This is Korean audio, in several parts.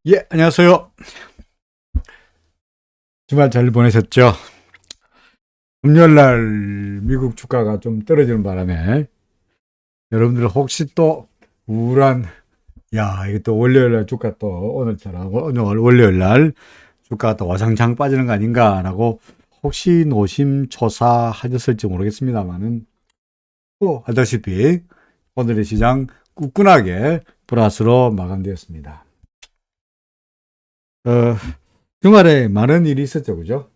예, 안녕하세요. 주말 잘 보내셨죠? 금요일 날 미국 주가가 좀 떨어지는 바람에 여러분들 혹시 또 우울한, 이게 또 월요일 날 주가 또 오늘 월요일 날 주가가 또 와장창 빠지는 거 아닌가라고 혹시 노심초사하셨을지 모르겠습니다만은 또 알다시피 오늘의 시장 꾸준하게 플러스로 마감되었습니다. 어, 주말에 많은 일이 있었죠, 그죠?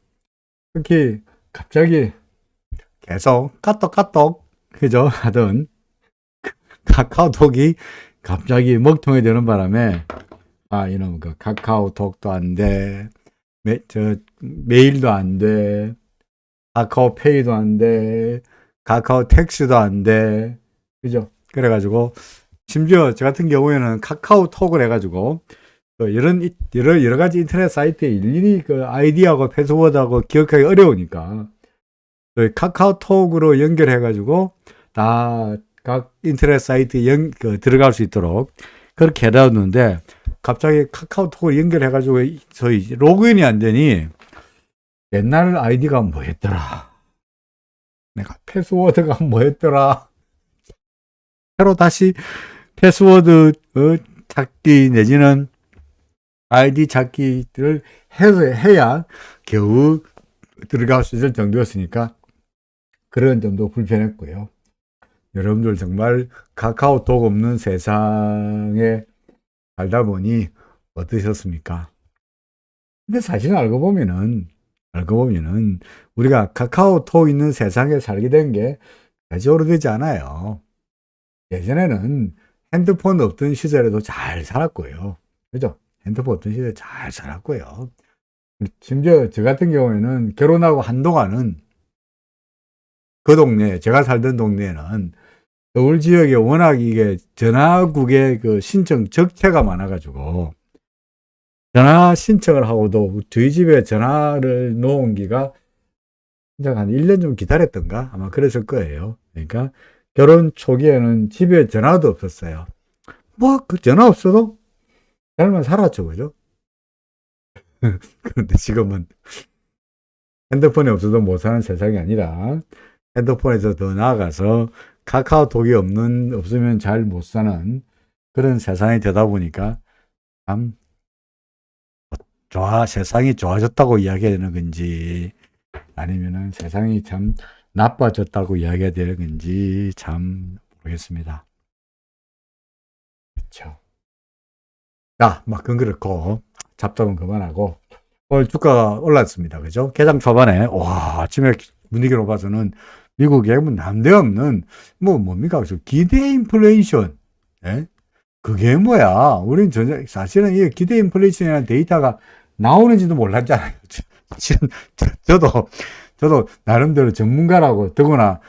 특히 갑자기 계속 까똑까똑 그죠? 하던 카카오톡이 갑자기 먹통이 되는 바람에 이놈 그 카카오톡도 안 돼, 메일도 안 돼, 카카오페이도 안 돼, 카카오 택시도 안 돼, 그죠? 그래가지고 심지어 저 같은 경우에는 카카오톡을 해가지고 여러 가지 인터넷 사이트에 일일이 그 아이디하고 패스워드하고 기억하기 어려우니까 카카오톡으로 연결해가지고 다 각 인터넷 사이트에 들어갈 수 있도록 그렇게 해놨는데 갑자기 카카오톡을 연결해가지고 저희 로그인이 안 되니 옛날 아이디가 뭐였더라? 내가 패스워드가 뭐였더라? 새로 다시 패스워드 찾기 내지는 아이디 찾기를 해야 겨우 들어갈 수 있을 정도였으니까 그런 점도 불편했고요. 여러분들 정말 카카오톡 없는 세상에 살다 보니 어떠셨습니까? 근데 사실 알고 보면은 우리가 카카오톡 있는 세상에 살게 된 게 아주 오래되지 않아요. 예전에는 핸드폰 없던 시절에도 잘 살았고요. 그죠? 핸드폰 없던 시절에 잘 살았고요. 심지어 저 같은 경우에는 결혼하고 한동안은 그 동네, 제가 살던 동네에는 서울 지역에 워낙 이게 전화국의 그 신청 적체가 많아가지고 전화 신청을 하고도 저희 집에 전화를 놓은 기가 한 1년 좀 기다렸던가? 아마 그랬을 거예요. 그러니까 결혼 초기에는 집에 전화도 없었어요. 그 전화 없어도 잘만 살았죠, 그죠? 그런데 지금은 핸드폰이 없어도 못 사는 세상이 아니라 핸드폰에서 더 나아가서 카카오톡이 없으면 잘 못 사는 그런 세상이 되다 보니까 참 세상이 좋아졌다고 이야기해야 되는 건지 아니면은 세상이 참 나빠졌다고 이야기해야 되는 건지 참 모르겠습니다. 그렇죠. 그건 그렇고 잡담은 그만하고 오늘 주가가 올랐습니다. 그죠? 개장 초반에 아침에 분위기로 봐서는 미국에 난데없는 뭡니까? 기대 인플레이션. 예? 그게 뭐야? 우린 사실은 이 기대 인플레이션이라는 데이터가 나오는지도 몰랐잖아요. 사실은 저도 나름대로 전문가라고 더구나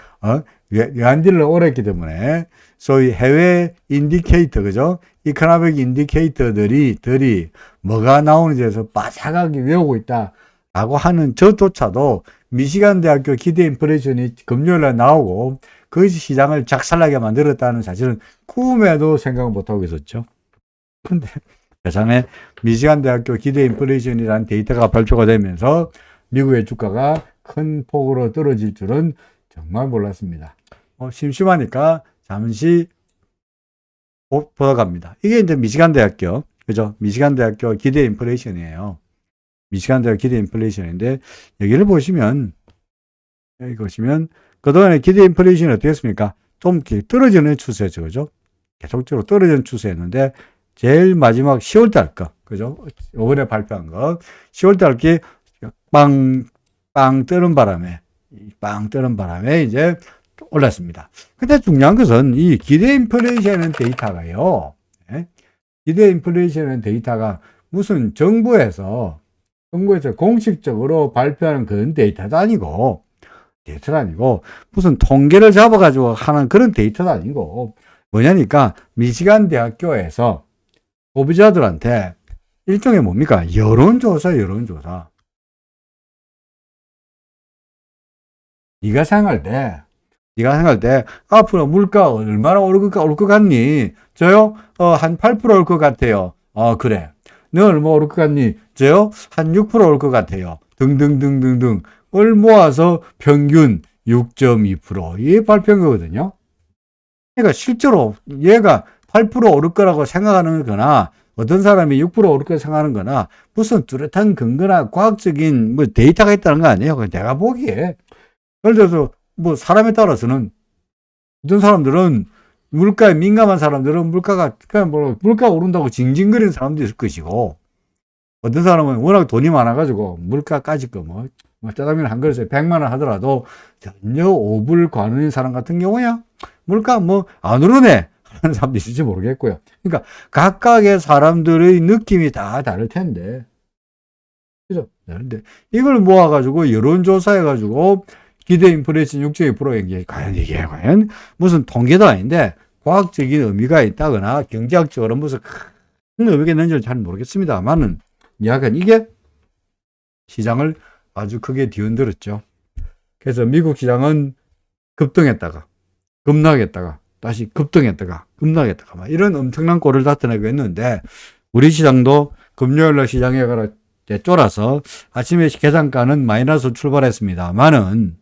외환지를 오래 했기 때문에 소위 해외 인디케이터, 그죠? 이코노믹 인디케이터들이 뭐가 나오는지에서 빠삭하게 외우고 있다라고 하는 저조차도 미시간 대학교 기대 인플레이션이 금요일날 나오고 그것이 시장을 작살나게 만들었다는 사실은 꿈에도 생각을 못하고 있었죠. 근데 세상에 미시간 대학교 기대 인플레이션이라는 데이터가 발표가 되면서 미국의 주가가 큰 폭으로 떨어질 줄은 정말 몰랐습니다. 심심하니까 잠시 보러 갑니다. 이게 이제 미시간 대학교, 그죠? 미시간 대학교 기대 인플레이션이에요. 미시간 대학 기대 인플레이션인데, 여기를 보시면, 그동안에 기대 인플레이션이 어떻겠습니까? 좀 떨어지는 추세죠, 그죠? 계속적으로 떨어지는 추세였는데, 제일 마지막 10월달 거, 그죠? 이번에 발표한 거, 10월달 게 빵 뜨는 바람에 이제 올랐습니다. 근데 중요한 것은 이 기대 인플레이션 데이터가요. 기대 인플레이션 데이터가 무슨 정부에서 공식적으로 발표하는 그런 데이터도 아니고 무슨 통계를 잡아가지고 하는 그런 데이터도 아니고 뭐냐니까 미시간 대학교에서 소비자들한테 일종의 뭡니까? 여론조사. 네가 생각할 때 앞으로 물가 얼마나 오를 것 같니? 저요? 한 8% 올 것 같아요. 그래. 너 얼마 오를 것 같니? 저요? 한 6% 올 것 같아요. 등등등등등. 을 모아서 평균 6.2%. 이게 발표한 거거든요. 그러니까 실제로 얘가 8% 오를 거라고 생각하는 거나 어떤 사람이 6% 오를 거라고 생각하는 거나 무슨 뚜렷한 근거나 과학적인 뭐 데이터가 있다는 거 아니에요. 내가 보기에. 예를 들어서 뭐 사람에 따라서는 어떤 사람들은 물가에 민감한 사람들은 물가가 그냥 뭐 물가 오른다고 징징거리는 사람도 있을 것이고 어떤 사람은 워낙 돈이 많아가지고 물가까지 뭐 짜장면 한 그릇에 100만 원 하더라도 전혀 오불 관원인 사람 같은 경우야 물가 뭐 안 오르네 하는 사람도 있을지 모르겠고요. 그러니까 각각의 사람들의 느낌이 다 다를 텐데, 그죠? 근데 이걸 모아가지고 여론조사해가지고 기대 인플레이션 6.2%인 이게 과연 무슨 통계도 아닌데 과학적인 의미가 있다거나 경제학적으로 무슨 큰 의미가 있는지를 잘 모르겠습니다만은 약간 이게 시장을 아주 크게 뒤흔들었죠. 그래서 미국 시장은 급등했다가 급락했다가 다시 급등했다가 급락했다가 막 이런 엄청난 꼴을 나타내고 있는데 우리 시장도 금요일날 시장에 가라 쫄아서 아침에 계산가는 마이너스 출발했습니다만은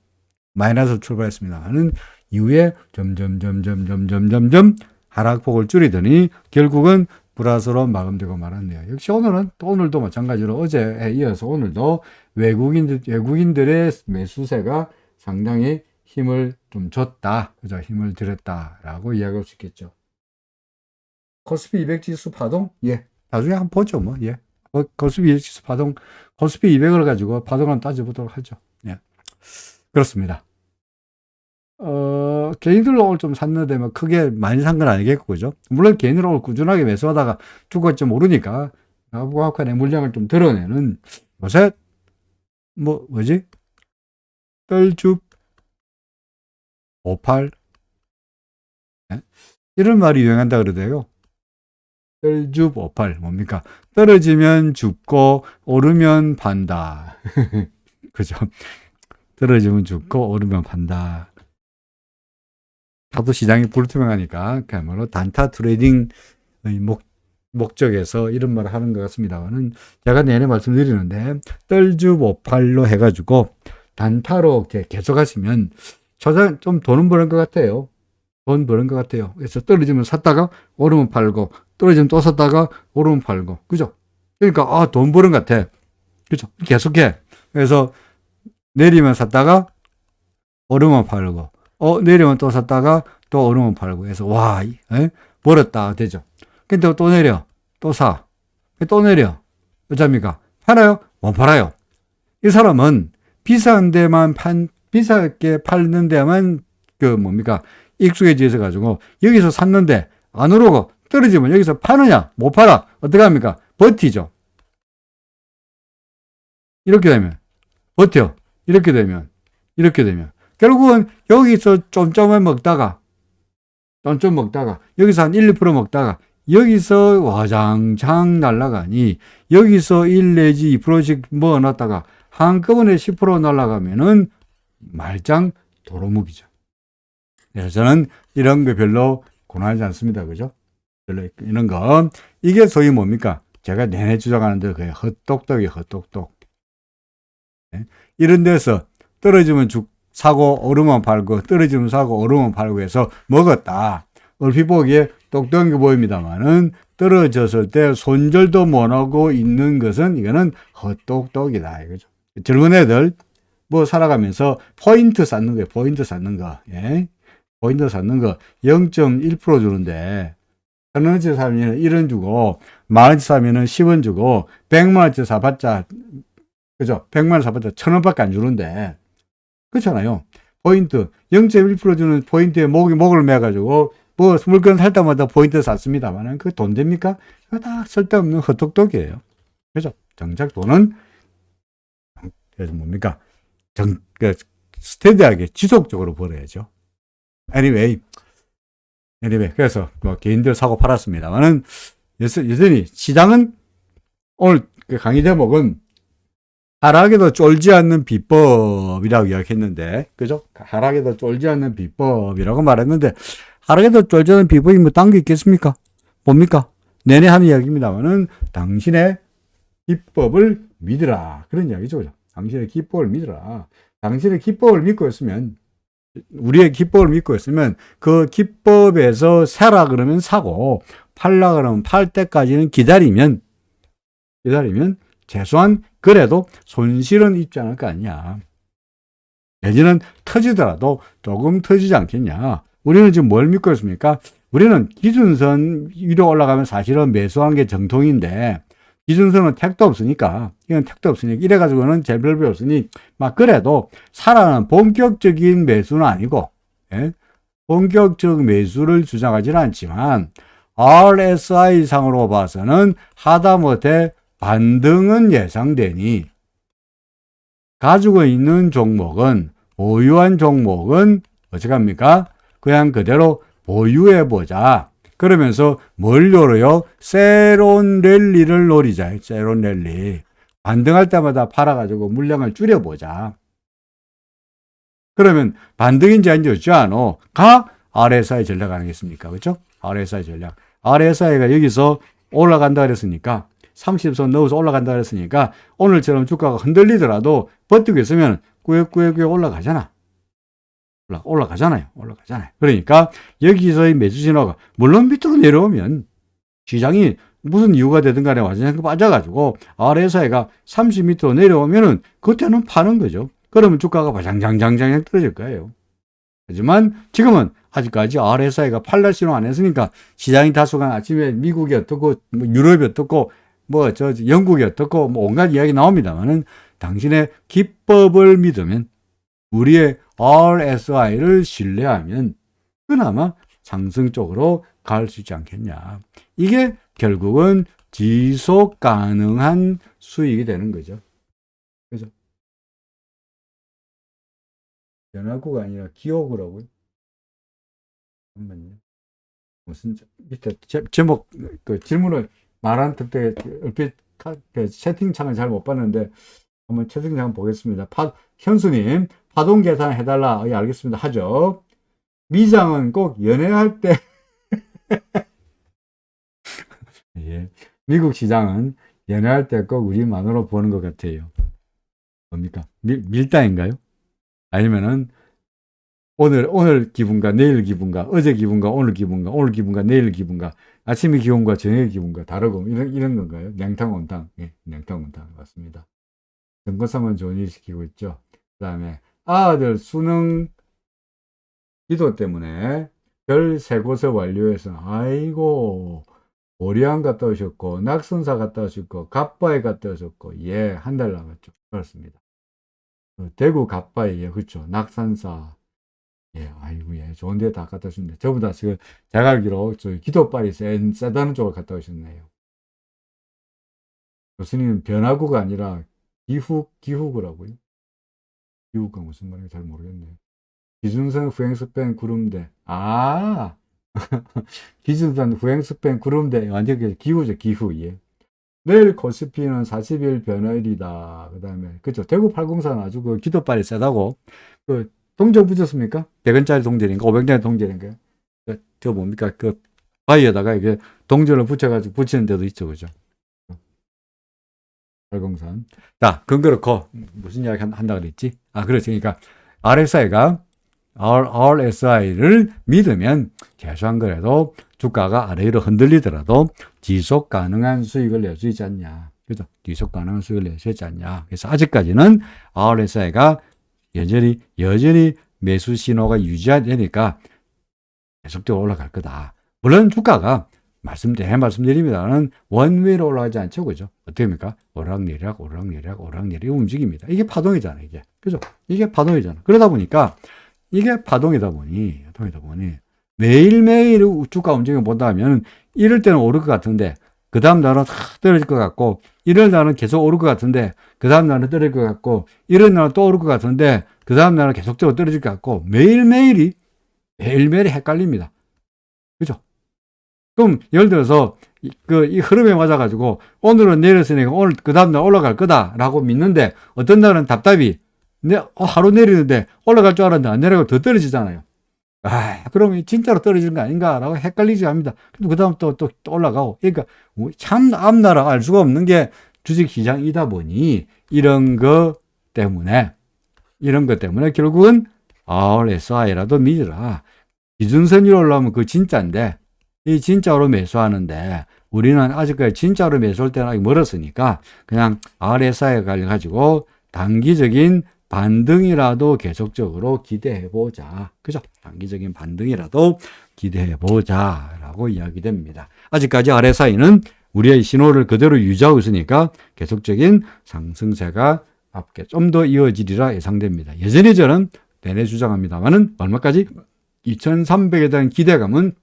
이후에 점점 하락폭을 줄이더니 결국은 플러스로 마감되고 말았네요. 역시 오늘도 마찬가지로 어제에 이어서 오늘도 외국인들의 매수세가 상당히 힘을 좀 줬다. 그죠? 힘을 들였다라고 이야기할 수 있겠죠. 코스피 200 지수 파동? 예. 나중에 한번 보죠, 뭐. 예. 코스피 200 지수 파동, 코스피 200을 가지고 파동을 한번 따져보도록 하죠. 예. 그렇습니다. 개인들로 오늘 좀 샀는데 뭐 크게 많이 산 건 아니겠고, 그죠? 물론 개인으로 오늘 꾸준하게 매수하다가 주가점 오르니까 과학관의 물량을 좀 드러내는 요새 뭐지? 떨줍 58 네? 이런 말이 유행한다 그러대요. 떨줍 58 뭡니까? 떨어지면 죽고 오르면 판다. 그죠? 떨어지면 죽고 오르면 판다. 하도 시장이 불투명하니까 그야말로 단타 트레이딩의 목적에서 이런 말을 하는 것 같습니다만은 제가 내내 말씀드리는데 떨줍 58로 해가지고 단타로 계속 하시면 좀 돈은 버는 것 같아요. 돈 버는 것 같아요. 그래서 떨어지면 샀다가 오르면 팔고 떨어지면 또 샀다가 오르면 팔고 그죠? 그러니까 돈 버는 것 같아. 그죠? 계속해. 그래서 내리면 샀다가 오르면 팔고 내리면 또 샀다가 또 오르면 팔고 해서 벌었다 되죠. 근데 또 내려 또 사 또 내려 어쩝니까? 팔아요? 못 팔아요. 이 사람은 비싸게 팔는 데만 익숙해져서 가지고 여기서 샀는데 안 오르고 떨어지면 여기서 파느냐? 못 팔아. 어떻게 합니까? 버티죠. 이렇게 되면 버텨. 이렇게 되면 결국은 여기서 쫌쫌 먹다가 여기서 한 1, 2% 먹다가 여기서 와장창 날아가니 여기서 1 내지 2%씩 모아놨다가 한꺼번에 10% 날아가면은 말짱 도루묵이죠. 그래서 저는 이런 거 별로 권하지 않습니다. 그죠? 별로 이런 거. 이게 소위 뭡니까? 제가 내내 주장하는 대로 그게 헛똑똑이에요. 헛똑똑. 네? 이런 데서 떨어지면 사고 오르면 팔고 떨어지면 사고 오르면 팔고 해서 먹었다. 얼핏 보기에 똑똑한 게 보입니다만은 떨어졌을 때 손절도 못하고 있는 것은 이거는 헛똑똑이다. 이거죠. 젊은 애들 뭐 살아가면서 포인트 쌓는 거예요. 포인트 쌓는 거. 예? 포인트 쌓는 거 0.1% 주는데 1,000원어치 사면 1원 주고 10,000원어치 사면 10원 주고 100만원어치 사봤자 그죠? 100만원 사봤자 1,000원밖에 안 주는데 그렇잖아요. 포인트 0.1% 주는 포인트에 목을 매가지고 뭐 물건 살 때마다 포인트 샀습니다만 그 돈 됩니까? 그거 다 쓸데없는 헛똑똑이에요. 그죠? 정작 돈은 그래서 뭡니까? 스테디하게 지속적으로 벌어야죠. anyway 그래서 뭐 개인들 사고 팔았습니다만은 여전히 시장은 오늘 그 강의 제목은 하락에도 쫄지 않는 비법이라고 이야기했는데, 그죠? 하락에도 쫄지 않는 비법이라고 말했는데, 하락에도 쫄지 않는 비법이 뭐 딴 게 있겠습니까? 뭡니까? 내내 하는 이야기입니다만은, 당신의 기법을 믿으라. 그런 이야기죠. 당신의 기법을 믿으라. 당신의 기법을 믿고 있으면, 우리의 기법을 믿고 있으면 그 기법에서 사라 그러면 사고, 팔라 그러면 팔 때까지는 기다리면 최소한 그래도 손실은 입지 않을 거 아니냐. 내지는 터지더라도 조금 터지지 않겠냐. 우리는 지금 뭘 믿고 있습니까? 우리는 기준선 위로 올라가면 사실은 매수한 게 정통인데, 기준선은 택도 없으니까, 이건 택도 없으니까, 이래가지고는 재별배 없으니, 막 그래도 사라는 본격적인 매수는 아니고, 예? 본격적 매수를 주장하지는 않지만, RSI 상으로 봐서는 하다못해 반등은 예상되니, 가지고 있는 종목은, 보유한 종목은 어떻게 합니까? 그냥 그대로 보유해보자. 그러면서 뭘 노려요? 새로운 랠리를 노리자. 새로운 랠리. 반등할 때마다 팔아가지고 물량을 줄여보자. 그러면 반등인지 아닌지 어찌 아노? RSI 전략 아니겠습니까? 그렇죠? RSI 전략. RSI가 여기서 올라간다 그랬으니까, 30선 넣어서 올라간다 그랬으니까, 오늘처럼 주가가 흔들리더라도 버티고 있으면 꾸역꾸역 올라가잖아. 올라가잖아요. 그러니까 여기서의 매수 신호가, 물론 밑으로 내려오면 시장이 무슨 이유가 되든 간에 완전히 빠져가지고 RSI가 30m로 내려오면은 그때는 파는 거죠. 그러면 주가가 바장장장장 떨어질 거예요. 하지만 지금은 아직까지 RSI가 팔날 신호 안 했으니까, 시장이 다소간 아침에 미국이 어떻고, 뭐 유럽이 어떻고, 뭐 영국이 어떻고, 뭐 온갖 이야기 나옵니다만은, 당신의 기법을 믿으면, 우리의 RSI를 신뢰하면 그나마 상승 쪽으로 갈 수 있지 않겠냐. 이게 결국은 지속 가능한 수익이 되는 거죠. 그죠? 변화구가 아니라 기호구라고요. 잠깐만요. 무슨 밑에 제목 그 질문을 말한 때 얼핏 채팅창을 잘 못 봤는데 한번 채팅창 보겠습니다. 현수님, 파동 계산 해달라. 예, 알겠습니다. 하죠. 미장은 꼭 연애할 때 예, 미국 시장은 연애할 때 꼭 우리 마누라 보는 것 같아요. 뭡니까? 밀당인가요? 아니면은 오늘 기분과 내일 기분과 어제 기분과 오늘 기분과 오늘 기분과 내일 기분과 아침의 기분과 저녁의 기분과 다르고 이런 건가요? 냉탕 온탕. 예, 냉탕 온탕 맞습니다. 전거사만 좋은 일 시키고 있죠. 그다음에 아들 수능 기도 때문에 별 3곳을 완료해서 아이고 오리안 갔다 오셨고 낙선사 갔다 오셨고 갓바에 갔다 오셨고 예, 한 달 남았죠. 그렇습니다. 대구 갓바에 예, 그렇죠. 낙산사 예, 아이고 예, 좋은 데 다 갔다 오셨네. 저보다 지금 제가 알기로 저 기도빨이 세다는 쪽을 갔다 오셨네요. 교수님은 변화구가 아니라 기후구라고요. 기후가 무슨 말인지 잘 모르겠네요. 기준선 후행스팬 구름대. 기준선 후행스팬 구름대. 완전 기후죠, 기후. 예. 내일 코스피는 40일 변화일이다. 그 다음에, 그쵸. 대구 804는 아주 그 기도빨이 세다고. 그, 동전 붙였습니까? 100원짜리 동전인가? 500원짜리 동전인가? 저 뭡니까? 그, 바위에다가 이게 동전을 붙여가지고 붙이는 데도 있죠. 그죠? 803. 자, 그건 그렇고, 무슨 이야기 한다 그랬지? 그렇지. 그러니까, RSI를 믿으면 최소한 그래도 주가가 아래로 흔들리더라도 지속 가능한 수익을 낼 수 있지 않냐. 그죠? 지속 가능한 수익을 낼 수 있지 않냐. 그래서 아직까지는 RSI가 여전히 매수 신호가 유지되니까 계속적으로 올라갈 거다. 물론 주가가 말씀드립니다는 원위로 올라가지 않죠. 그죠? 어떻게 합니까? 오락내리락 움직입니다. 이게 파동이잖아요. 이게. 그죠? 이게 파동이잖아. 그러다 보니까 이게 파동이다 보니 매일매일 주가 움직임을 본다면 이럴 때는 오를 것 같은데 그 다음 날은 떨어질 것 같고 이럴 날은 계속 오를 것 같은데 그 다음 날은 떨어질 것 같고 이럴 날은 또 오를 것 같은데 그 다음 날은 계속적으로 떨어질 것 같고 매일매일이 헷갈립니다. 그죠? 그럼 예를 들어서 이 흐름에 맞아가지고 오늘은 내렸으니까 오늘 그 다음날 올라갈 거다라고 믿는데 어떤 날은 답답이 하루 내리는데 올라갈 줄 알았는데 안 내려가고 더 떨어지잖아요. 그러면 진짜로 떨어지는 거 아닌가라고 헷갈리지 합니다. 그 다음 또 올라가고. 그러니까 참 앞나라 알 수가 없는 게 주식시장이다 보니 이런 것 때문에 결국은 RSI라도 믿으라. 기준선이 올라오면 그 진짜인데 이 진짜로 매수하는데 우리는 아직까지 진짜로 매수할 때는 아직 멀었으니까 그냥 RSI에 가지고 단기적인 반등이라도 계속적으로 기대해보자. 그죠? 단기적인 반등이라도 기대해보자 라고 이야기됩니다. 아직까지 RSI는 우리의 신호를 그대로 유지하고 있으니까 계속적인 상승세가 앞에 좀 더 이어지리라 예상됩니다. 여전히 저는 내내 주장합니다만은 얼마까지? 2300에 대한 기대감은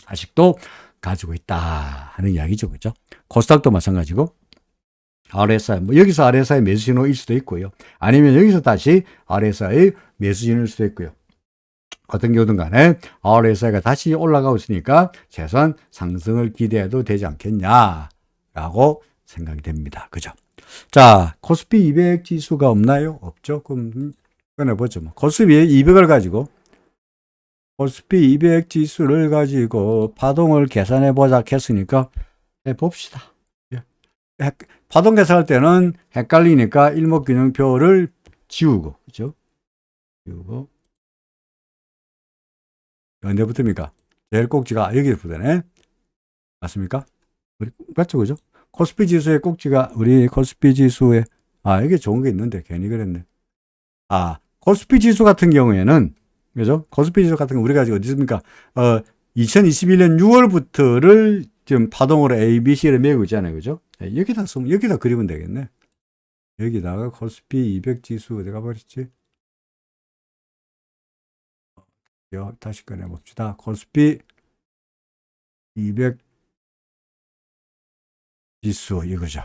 아직도 가지고 있다 하는 이야기죠. 그죠? 코스닥도 마찬가지고 RSI, 뭐 여기서 RSI 매수 신호일 수도 있고요. 아니면 여기서 다시 RSI 매수 신호일 수도 있고요. 어떤 경우든 간에 RSI가 다시 올라가고 있으니까 최소한 상승을 기대해도 되지 않겠냐라고 생각이 됩니다. 그죠? 자, 코스피 200 지수가 없나요? 없죠? 그럼 꺼내보죠. 코스피 200을 가지고 코스피 200 지수를 가지고 파동을 계산해 보자 했으니까 봅시다. 파동 계산할 때는 헷갈리니까 일목균형표를 지우고, 그죠? 지우고. 언제 붙습니까? 제일 꼭지가 여기 붙네. 맞습니까? 맞죠, 그죠? 코스피 지수의 꼭지가 우리 코스피 지수에, 이게 좋은 게 있는데 괜히 그랬네. 코스피 지수 같은 경우에는, 그죠? 코스피 지수 같은 거 우리가 지금 어디 있습니까? 2021년 6월부터를 지금 파동으로 A, B, C를 매고 있잖아요. 그죠? 여기다 그리면 되겠네. 여기다가 코스피 200 지수 어디 가버렸지? 다시 꺼내봅시다. 코스피 200 지수 이거죠.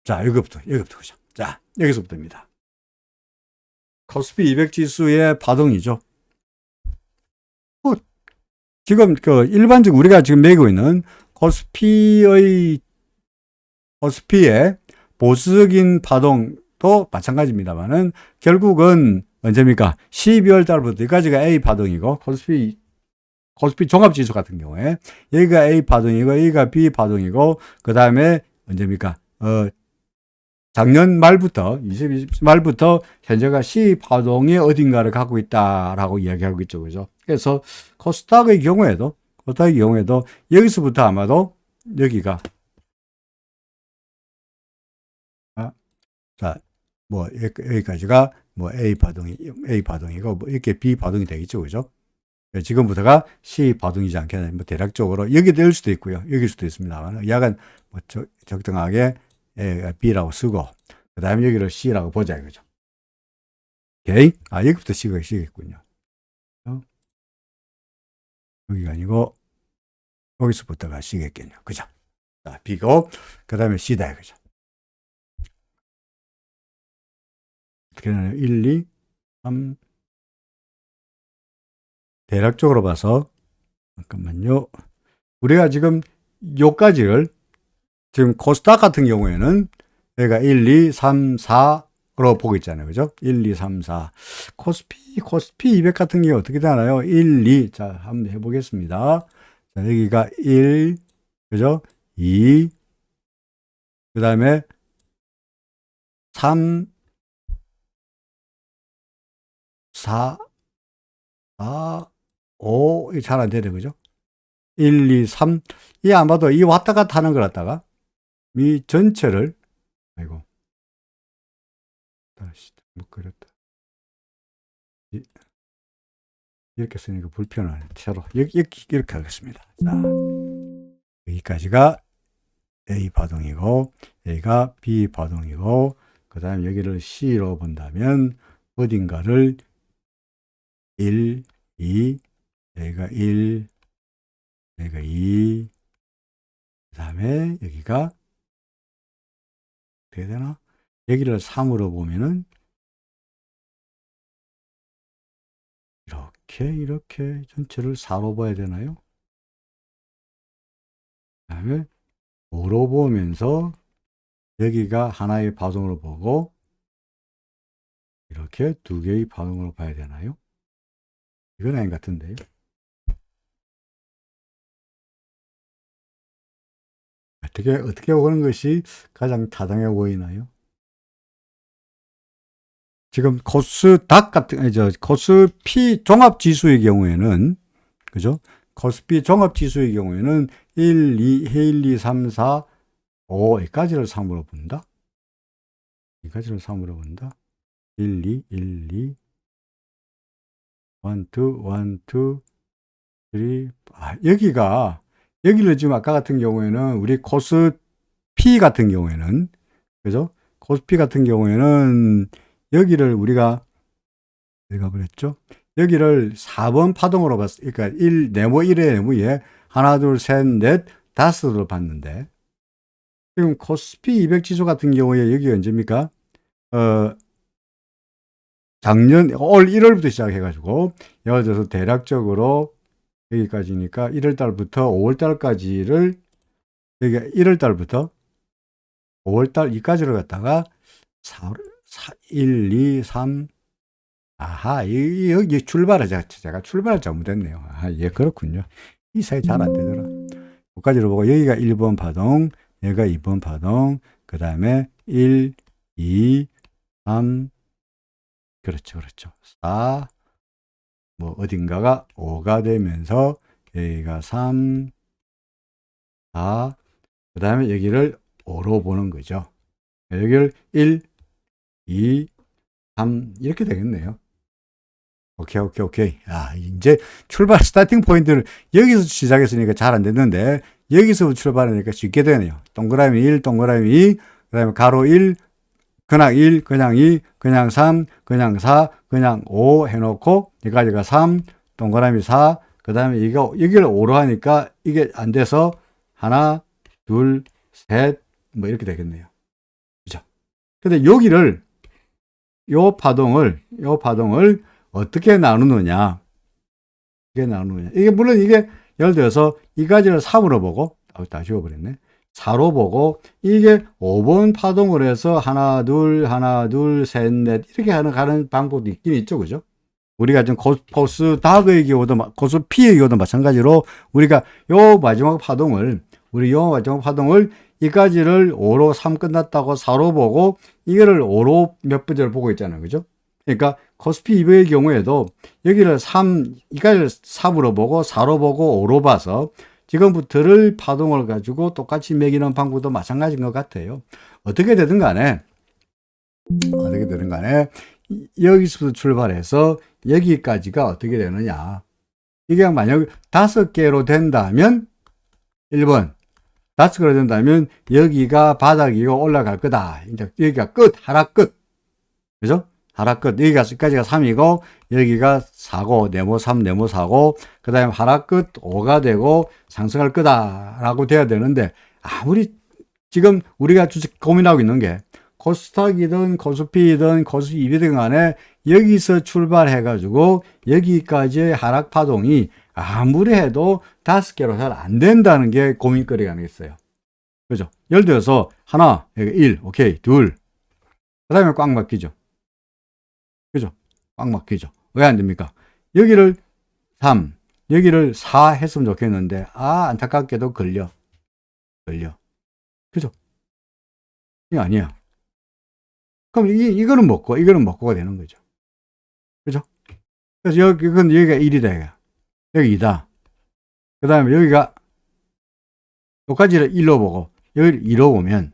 자, 이거부터 그죠? 자, 여기서부터입니다. 코스피 200 지수의 파동이죠. 지금 일반적으로 우리가 지금 매고 있는 코스피의 보수적인 파동도 마찬가지입니다만은 결국은 언제입니까? 12월 달부터 여기까지가 A 파동이고 코스피 종합지수 같은 경우에 여기가 A 파동이고 여기가 B 파동이고 그 다음에 언제입니까? 작년 말부터 2020 말부터 현재가 C 파동이 어딘가를 갖고 있다라고 이야기하고 있죠. 그죠? 그래서 코스닥의 경우에도 여기서부터 아마도 여기가 여기까지가 A 파동이고 이렇게 B 파동이 되겠죠. 그죠? 지금부터가 C 파동이지 않겠나. 대략적으로 여기도 열 수도 있고요. 여기일 수도 있습니다만 약간 적당하게 B라고 쓰고 그 다음에 여기를 C라고 보자 이거죠. 오케이? 여기부터 C가 C겠군요. 여기가 아니고 여기서부터가 C겠군요. 그죠? 자, B고 그 다음에 C다 이거죠. 어떻게 되나요? 1, 2, 3 대략적으로 봐서 잠깐만요. 우리가 지금 요까지를 지금 코스닥 같은 경우에는 여기가 1, 2, 3, 4로 보고 있잖아요. 그죠? 1, 2, 3, 4. 코스피 200 같은 경우 어떻게 되나요? 1, 2. 자, 한번 해보겠습니다. 자, 여기가 1, 그죠? 2, 그 다음에 3, 4, 5, 이게 잘 안 되네. 그죠? 1, 2, 3. 이 아마도 이 왔다 갔다 하는 걸 갖다가 이 전체를, 아이고. 다시, 그랬다. 이렇게 쓰니까 불편하네. 채로. 이렇게 하겠습니다. 자, 여기까지가 A 파동이고, 여기가 B 파동이고, 그 다음에 여기를 C로 본다면, 어딘가를 1, 2, 여기가 1, 여기가 2, 그 다음에 여기가, 어떻게 되나? 여기를 3으로 보면은, 이렇게 전체를 4로 봐야 되나요? 그 다음에 5로 보면서 여기가 하나의 파동으로 보고 이렇게 두 개의 파동으로 봐야 되나요? 이건 아닌 것 같은데요. 어떻게 오는 것이 가장 타당해 보이나요? 지금 코스닥 같은, 코스피 종합지수의 경우에는, 그죠? 코스피 종합지수의 경우에는 1, 2, 3, 4, 5까지를 3으로 본다? 이까지를 3으로 본다? 1, 2, 1, 2, 1, 2, 1, 2, 3. 여기를 지금 아까 같은 경우에는 우리 코스피 같은 경우에는, 그죠? 코스피 같은 경우에는 여기를 우리가 버렸죠? 여기를 4번 파동으로 봤어요. 그러니까 네모 1의 네모에 하나, 둘, 셋, 넷, 다섯으로 봤는데, 지금 코스피 200 지수 같은 경우에 여기가 언제입니까? 작년 올 1월부터 시작해가지고 예를 들어서 대략적으로 여기까지니까 1월 달부터 5월 달까지를 여기가 1월 달부터 5월 달 이까지를 갖다가 1, 2, 3 아하 여기 출발을 제가 출발을 잘못했네요. 예, 그렇군요. 이 사이 잘 안 되더라. 여기까지를 보고 여기가 1번 파동, 여기가 2번 파동, 그 다음에 1, 2, 3 그렇죠. 4, 뭐, 어딘가가 5가 되면서, 여기가 3, 4, 그 다음에 여기를 5로 보는 거죠. 여기를 1, 2, 3, 이렇게 되겠네요. 오케이. 이제 출발 스타팅 포인트를 여기서 시작했으니까 잘 안 됐는데, 여기서 출발하니까 쉽게 되네요. 동그라미 1, 동그라미 2, 그 다음에 가로 1, 그냥 1, 그냥 2, 그냥 3, 그냥 4, 그냥 5 해놓고, 여기까지가 3, 동그라미 4, 그 다음에 여기를 5로 하니까 이게 안 돼서 하나, 둘, 셋, 뭐 이렇게 되겠네요. 그죠? 근데 여기를, 요 파동을 어떻게 나누느냐. 이게 물론 이게 예를 들어서 이 가지를 3으로 보고, 다 지워버렸네. 4로 보고 이게 5번 파동을 해서 하나 둘 셋 넷 이렇게 가는 방법도 있긴 있죠. 그죠? 우리가 지금 코스닥의 경우도 코스피의 경우도 마찬가지로 우리가 요 마지막 파동을 이까지를 5로 3 끝났다고 4로 보고 이거를 5로 몇 번째를 보고 있잖아요. 그죠? 그러니까 코스피 200의 경우에도 여기를 이까지를 3으로 보고 4로 보고 5로 봐서 지금부터를 파동을 가지고 똑같이 매기는 방법도 마찬가지인 것 같아요. 어떻게 되든 간에 여기서부터 출발해서 여기까지가 어떻게 되느냐. 이게 만약 5개로 된다면 1번 5개로 된다면 여기가 바닥이고 올라갈 거다. 이제 여기가 하락 끝. 그죠? 하락 끝. 여기까지가 3이고 여기가 4고 네모 3 네모 4고 그 다음에 하락 끝 5가 되고 상승할 거다라고 돼야 되는데 아무리 지금 우리가 고민하고 있는 게 코스닥이든 코스피든 코스피 200든 간에 여기서 출발해 가지고 여기까지의 하락 파동이 아무리 해도 5개로 잘 안 된다는 게 고민거리가 아니겠어요. 그죠? 예를 들어서 하나, 1, 오케이, 둘. 그 다음에 꽉 막히죠. 그죠? 꽉 막히죠. 왜 안 됩니까? 여기를 3, 여기를 4 했으면 좋겠는데, 안타깝게도 걸려. 그죠? 이게 아니야. 그럼 이거는 먹고가 되는 거죠. 그죠? 그래서 여기가 1이다. 여기 2다. 그 다음에 여기가, 여기까지를 1로 보고, 여기를 2로 보면,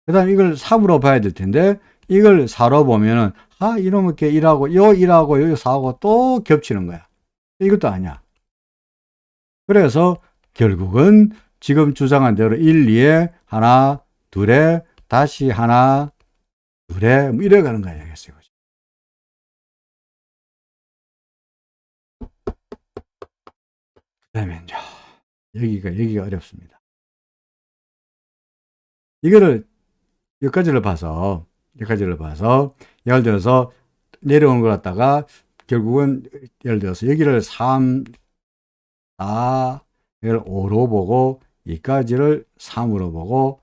그 다음에 이걸 3으로 봐야 될 텐데, 이걸 4로 보면은, 이놈의 1하고, 요 1하고, 요 4하고 또 겹치는 거야. 이것도 아니야. 그래서 결국은 지금 주장한 대로 1, 2에 하나, 둘에 다시 하나, 둘에 뭐 이래 가는 거야. 알겠어요. 그 다음에 이제 여기가 어렵습니다. 이거를 여기까지를 봐서 예를 들어서 내려오는 걸 갖다가 결국은 예를 들어서 여기를 3, 4, 여기를 5로 보고 이까지를 3으로 보고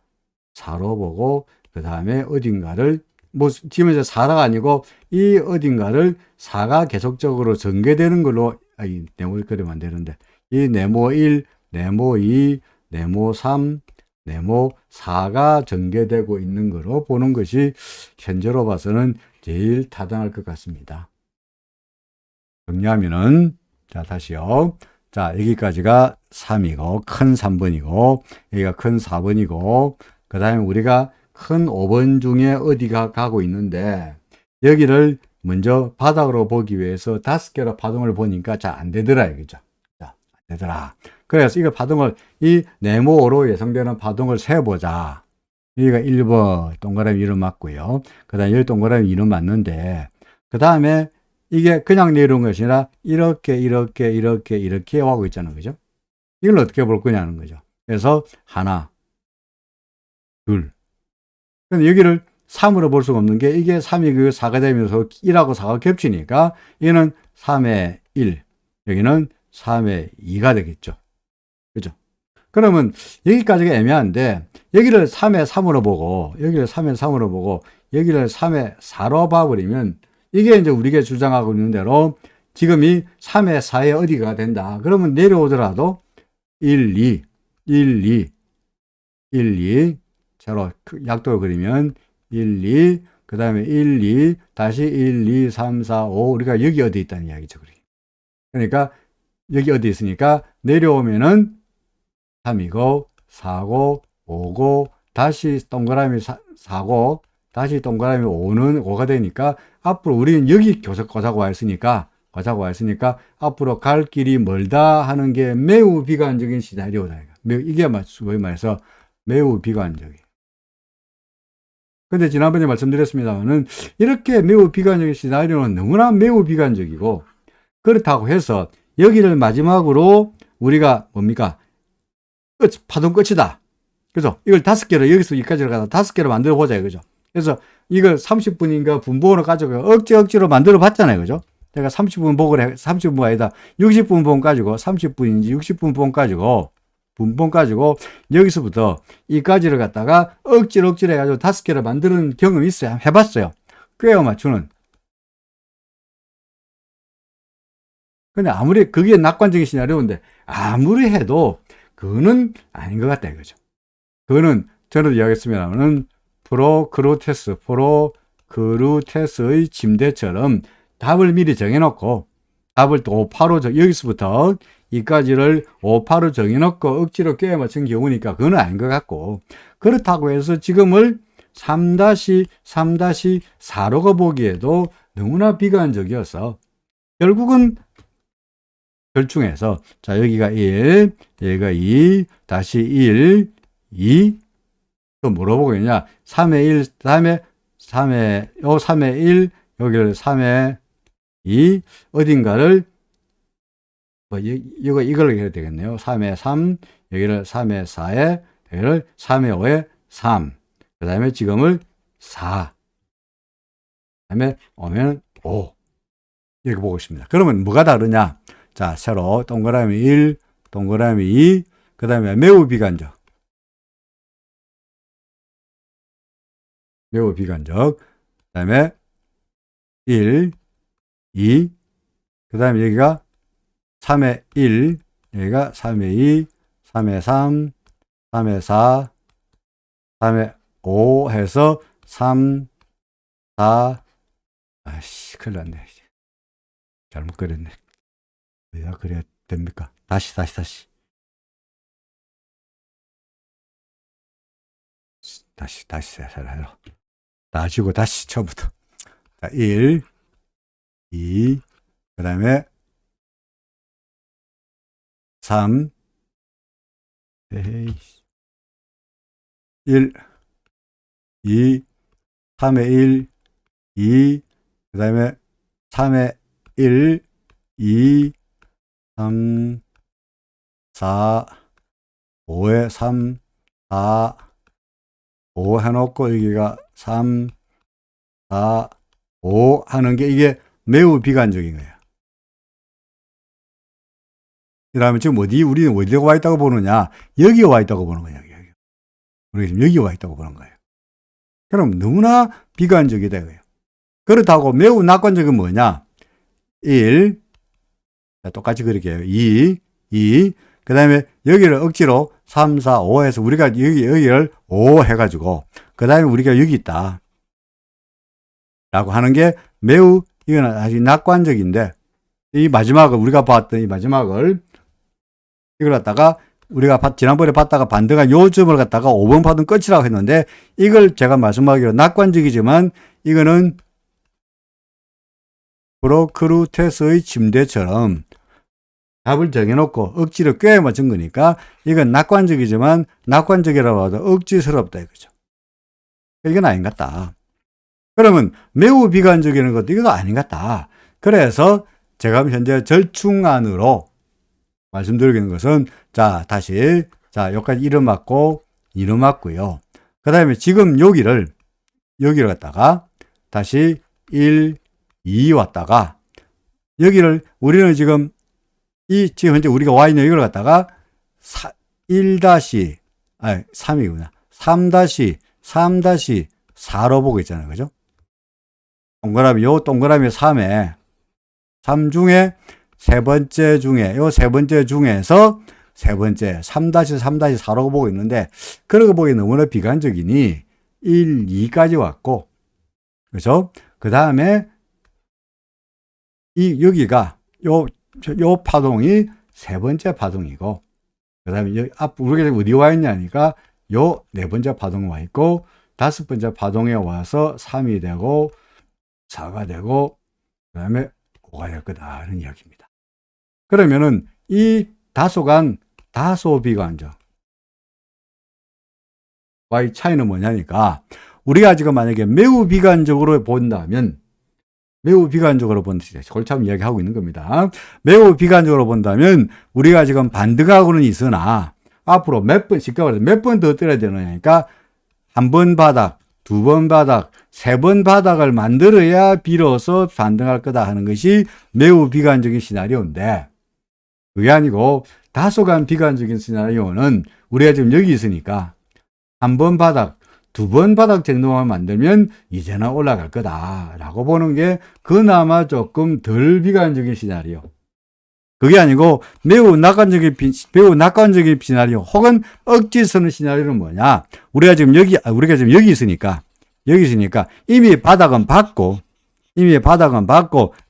4로 보고 그 다음에 어딘가를 뭐 지금 이제 4가 아니고 이 어딘가를 4가 계속적으로 전개되는 걸로 네모 그리면 안 되는데, 이 네모 1, 네모 2, 네모 3, 네모 4가 전개되고 있는 거로 보는 것이 현재로 봐서는 제일 타당할 것 같습니다. 정리하면은, 자, 다시요. 자, 여기까지가 3이고, 큰 3번이고, 여기가 큰 4번이고, 그 다음에 우리가 큰 5번 중에 어디가 가고 있는데, 여기를 먼저 바닥으로 보기 위해서 5개로 파동을 보니까 잘 안 되더라, 이거죠. 자, 안 되더라. 그래서 이거 파동을, 이 네모로 예상되는 파동을 세보자. 여기가 1번 동그라미 1은 맞고요. 그 다음에 여기 동그라미 2는 맞는데, 그 다음에 이게 그냥 내려온 것이 아니라 이렇게 하고 있잖아요. 그죠? 이걸 어떻게 볼 거냐는 거죠. 그래서 하나, 둘. 근데 여기를 3으로 볼 수가 없는 게 이게 3이 그 4가 되면서 1하고 4가 겹치니까 얘는 3의 1, 여기는 3의 2가 되겠죠. 그죠? 그러면 여기까지가 애매한데 여기를 3의 3으로 보고 여기를 3의 3으로 보고 여기를 3의 4로 봐버리면 이게 이제 우리가 주장하고 있는 대로 지금 이 3의 4에 어디가 된다. 그러면 내려오더라도 1, 2, 1, 2, 1, 2 차로 약도를 그리면 1, 2, 그 다음에 1, 2, 다시 1, 2, 3, 4, 5 우리가 여기 어디 있다는 이야기죠. 그러니까 여기 어디 있으니까 내려오면은 3이고 4고 5고 다시 동그라미 4고 다시 동그라미 5는 5가 되니까 앞으로 우리는 여기 고자고 와 있으니까 앞으로 갈 길이 멀다 하는 게 매우 비관적인 시나리오다. 이게 소위 말해서 매우 비관적이에요. 근데 지난번에 말씀드렸습니다만은 이렇게 매우 비관적인 시나리오는 너무나 매우 비관적이고 그렇다고 해서 여기를 마지막으로 우리가 뭡니까? 파동 끝이다. 그죠? 이걸 5개로 여기서 여기까지를 가다 5개로 만들어 보자 이거죠. 그래서 이걸 30분인가 분봉으로 가지고 억지로 만들어 봤잖아요. 그죠? 제가 30분 복을 30분 아니다. 60분 봉 가지고 30분인지 60분 봉 가지고 분봉 가지고 여기서부터 이까지를 갖다가 억지로 해가지고 5개를 만드는 경험이 있어요. 해봤어요. 꿰어 맞추는. 근데 아무리 그게 낙관적인 시나리오인데 아무리 해도 그거는 아닌 것 같다 이거죠. 그거는 저는 이야기했습니다만은 프로크루테스의 침대처럼 답을 미리 정해놓고 답을 또 5파로 여기서부터 이까지를 5파로 정해놓고 억지로 꿰어 맞춘 경우니까 그건 아닌 것 같고 그렇다고 해서 지금을 3-3-4로가 보기에도 너무나 비관적이어서 결국은 결중해서 자 여기가 1, 여기가 2, 다시 1, 2 또 뭐로 보겠냐 3의 1, 다음에 3의 1, 여기를 3의 2 어딘가를 이걸로 해야 되겠네요. 3의 3, 여기를 3의 4에 여기를 3의 5에 3 그 다음에 지금을 4 그 다음에 오면 5 이렇게 보고 있습니다. 그러면 뭐가 다르냐 자, 세로 동그라미 1, 동그라미 2, 그 다음에 매우 비관적. 그 다음에 1, 2, 그 다음에 여기가 3의 1, 여기가 3의 2, 3의 3, 3의 4, 3의 5 해서 3, 4, 아이씨, 큰일 났네. 잘못 그렸네. 왜 그래야 됩니까? 다시. 해라. 다시고 다시 처음부터. 자, 1, 2, 그 다음에 3, 1, 2, 3의 1, 2, 그 다음에 3의 1, 2, 3, 4, 5에 3, 4, 5 해놓고 여기가 3, 4, 5 하는 게 이게 매우 비관적인 거예요. 그다음에 지금 우리는 어디에 와 있다고 보느냐? 여기에 와 있다고 보는 거예요. 우리가 지금 여기에 와 있다고 보는 거예요. 그럼 너무나 비관적이다. 그렇다고 매우 낙관적인 뭐냐? 1, 자, 똑같이 그릴게요. 2, 2. 그 다음에 여기를 억지로 3, 4, 5 해서 우리가 여기를 5 해가지고, 그 다음에 우리가 여기 있다. 라고 하는 게 매우, 이건 아주 낙관적인데, 이 마지막을, 우리가 봤던 이 마지막을, 이걸 갖다가, 우리가 지난번에 봤다가 반대가 요점을 갖다가 5번 파동 끝이라고 했는데, 이걸 제가 말씀하기로 낙관적이지만, 이거는 브로크루테스의 침대처럼 답을 정해놓고 억지로 꿰 맞춘 거니까, 이건 낙관적이지만, 낙관적이라고 해도 억지스럽다, 이거죠. 이건 아닌 것 같다. 그러면 매우 비관적인 것도 이거 아닌 것 같다. 그래서 제가 현재 절충안으로 말씀드리는 것은, 자, 다시, 자, 여기까지 1은 맞고, 2는 맞고요. 그 다음에 지금 여기를 갖다가, 다시 1, 2 왔다가, 여기를, 우리는 지금, 지금 현재 우리가 와 있는 이걸 갖다가, 3이구나. 3-4로 보고 있잖아요. 그죠? 동그라미, 요 동그라미 3에, 3 중에, 세 번째 중에, 요 세 번째 중에서 세 번째, 3-3-4라고 보고 있는데, 그런 거 보기 너무나 비관적이니, 1, 2까지 왔고, 그죠? 그 다음에, 여기가, 요 파동이 세 번째 파동이고, 그 다음에, 우리가 어디 와 있냐니까, 요 네 번째 파동 와 있고, 다섯 번째 파동에 와서 3이 되고, 4가 되고, 그 다음에 5가 될 거다. 하는 이야기입니다. 그러면은 이 다소 비관적. 와의 차이는 뭐냐니까, 우리가 지금 만약에 매우 비관적으로 본다면, 골참 이야기하고 있는 겁니다. 매우 비관적으로 본다면, 우리가 지금 반등하고는 있으나, 앞으로 몇 번 더 때려야 되느냐니까, 한 번 바닥, 두 번 바닥, 세 번 바닥을 만들어야 비로소 반등할 거다 하는 것이 매우 비관적인 시나리오인데, 그게 아니고 다소간 비관적인 시나리오는 우리가 지금 여기 있으니까 한 번 바닥, 두 번 바닥 정도만 만들면 이제는 올라갈 거다라고 보는 게 그나마 조금 덜 비관적인 시나리오. 그게 아니고 매우 낙관적인 시나리오 혹은 억지 쓰는 시나리오는 뭐냐? 우리가 지금 여기 있으니까 이미 바닥은 받고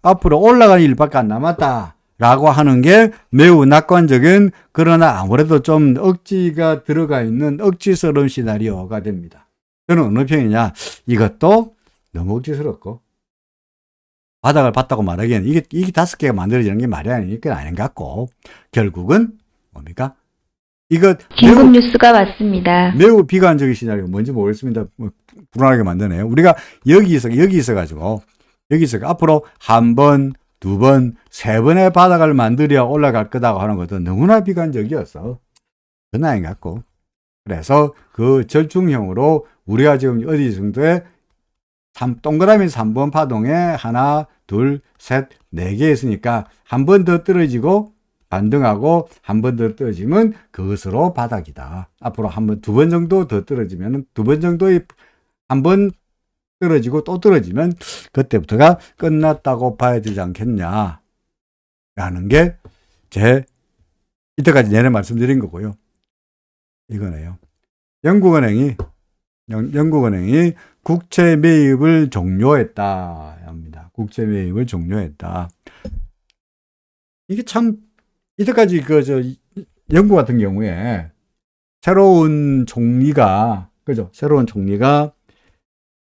앞으로 올라가는 일밖에 안 남았다. 라고 하는 게 매우 낙관적인, 그러나 아무래도 좀 억지가 들어가 있는 억지스러운 시나리오가 됩니다. 저는 어느 편이냐? 이것도 너무 억지스럽고, 바닥을 봤다고 말하기에는 이게 5개가 만들어지는 게 말이 아니니까 아닌 것 같고, 결국은 뭡니까? 이거 긴급 뉴스가 왔습니다. 매우 비관적인 시나리오 뭔지 모르겠습니다. 불안하게 만드네요. 우리가 여기 있어가지고 앞으로 한 번, 두 번, 세 번의 바닥을 만들어야 올라갈 거다고 하는 것도 너무나 비관적이어서 그건 아닌 것 같고, 그래서 그 절충형으로 우리가 지금 어디 정도에 동그라미 3번 파동에 하나, 둘, 셋, 4개 있으니까 한 번 더 떨어지고 반등하고 한 번 더 떨어지면 그것으로 바닥이다. 앞으로 두 번 정도 더 떨어지면 두 번 정도의 한 번 떨어지고 또 떨어지면 그때부터가 끝났다고 봐야 되지 않겠냐 라는 게 제 이때까지 내내 말씀드린 거고요. 이거네요. 영국은행이 국채 매입을 종료했다 합니다. 국채 매입을 종료했다. 이게 참 이때까지 영국 같은 경우에 새로운 총리가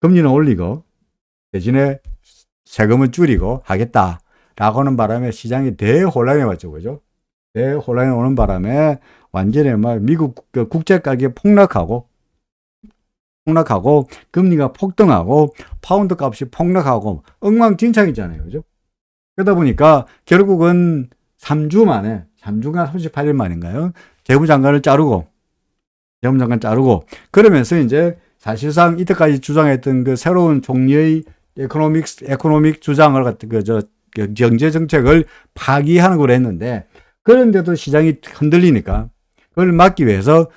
금리는 올리고 대신에 세금을 줄이고 하겠다라고 하는 바람에 시장이 대혼란에 왔죠. 그죠? 대혼란에 오는 바람에 완전히 막 미국 국채 가격이 폭락하고 금리가 폭등하고 파운드 값이 폭락하고 엉망진창이잖아요. 그죠? 그러다 보니까 결국은 3주간 38일 만인가요? 재무장관 자르고 그러면서 이제 사실상 이때까지 주장했던 그 새로운 총리의 에코노믹 주장을 같은 경제 정책을 파기하는 걸 했는데, 그런데도 시장이 흔들리니까 그걸 막기 위해서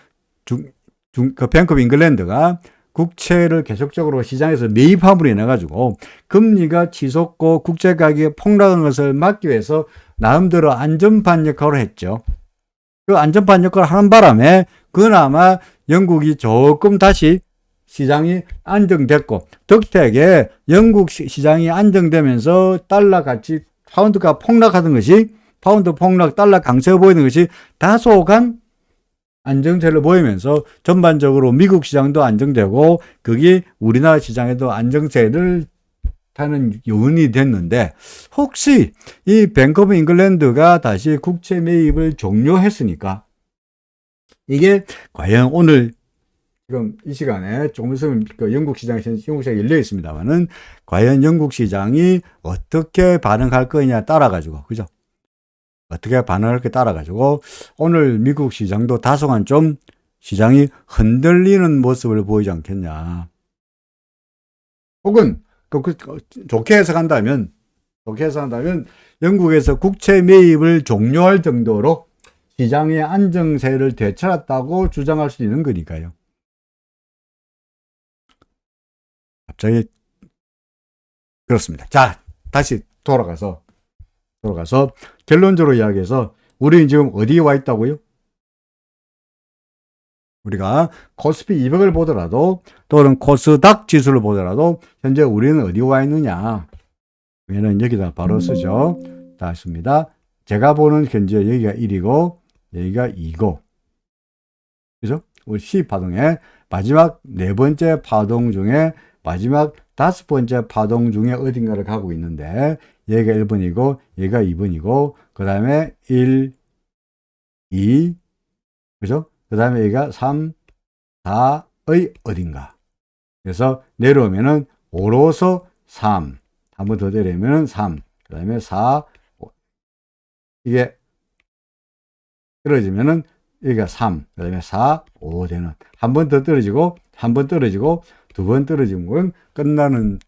그 뱅크 오브 잉글랜드가 국채를 계속적으로 시장에서 매입함으로 인해 가지고 금리가 치솟고 국채 가격이 폭락한 것을 막기 위해서 나름대로 안전판 역할을 했죠. 그 안전판 역할을 하는 바람에 그나마 영국이 조금 다시 시장이 안정됐고, 덕택에 영국 시장이 안정되면서 달러 가치, 파운드가 폭락하던 것이, 파운드 폭락, 달러 강세가 보이는 것이 다소간 안정세를 보이면서 전반적으로 미국 시장도 안정되고 그게 우리나라 시장에도 안정세를 타는 요인이 됐는데, 혹시 이 뱅크 오브 잉글랜드가 다시 국채 매입을 종료했으니까 이게 과연 오늘 지금 이 시간에 조금 있으면 그 영국 시장이 열려 있습니다만은 과연 영국 시장이 어떻게 반응할 거냐 따라 가지고, 그죠? 어떻게 반응할 게 따라 가지고 오늘 미국 시장도 다소간 좀 시장이 흔들리는 모습을 보이지 않겠냐. 혹은 좋게 해석한다면 영국에서 국채 매입을 종료할 정도로 시장의 안정세를 되찾았다고 주장할 수 있는 거니까요. 갑자기 그렇습니다. 자, 다시 돌아가서 결론적으로 이야기해서 우리는 지금 어디에 와 있다고요? 우리가 코스피 200을 보더라도 또는 코스닥 지수를 보더라도 현재 우리는 어디 와 있느냐? 얘는 여기다 바로 쓰죠. 다 씁니다. 제가 보는 현재 여기가 1이고 여기가 2고, 그죠? 우리 C 파동의 마지막 네 번째 파동 중에 마지막 다섯 번째 파동 중에 어딘가를 가고 있는데, 얘가 1번이고 얘가 2번이고 그 다음에 1, 2, 그죠? 그 다음에 얘가 3, 4의 어딘가. 그래서 내려오면은 5로서 3, 한 번 더 내려오면은 3, 그 다음에 4, 5. 이게 떨어지면은 여기가 3, 그 다음에 4, 5 되는, 한 번 더 떨어지고 한 번 떨어지고 두 번 떨어지면 끝나는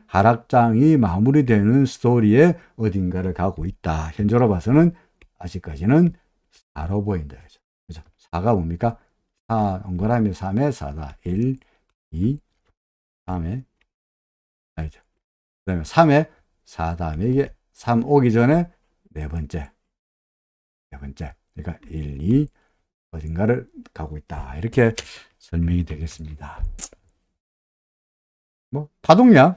하락장이 마무리되는 스토리에 어딘가를 가고 있다. 현재로 봐서는 아직까지는 4로 보인다. 그죠? 4가 뭡니까? 4, 동그라미 3에 4다. 1, 2, 3에, 아니죠. 그 다음에 3에 4 다음에 이게 3 오기 전에 네 번째. 그러니까 1, 2, 어딘가를 가고 있다. 이렇게 설명이 되겠습니다. 파동량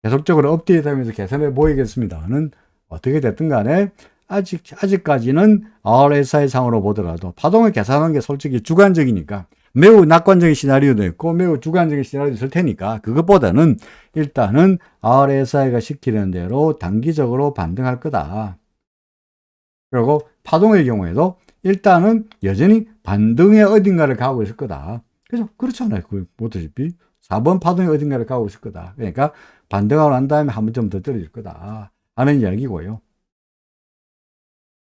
계속적으로 업데이트하면서 개선해 보이겠습니다는 어떻게 됐든 간에 아직까지는 RSI 상으로 보더라도 파동을 계산하는 게 솔직히 주관적이니까 매우 낙관적인 시나리오도 있고 매우 주관적인 시나리오도 있을 테니까 그것보다는 일단은 RSI가 시키는 대로 단기적으로 반등할 거다. 그리고 파동의 경우에도 일단은 여전히 반등의 어딘가를 가고 있을 거다. 그죠? 그렇잖아요. 보다시피 4번 파동이 어딘가를 가고 있을 거다. 그러니까 반등하고 난 다음에 한 번 좀 더 떨어질 거다 하는 이야기고요.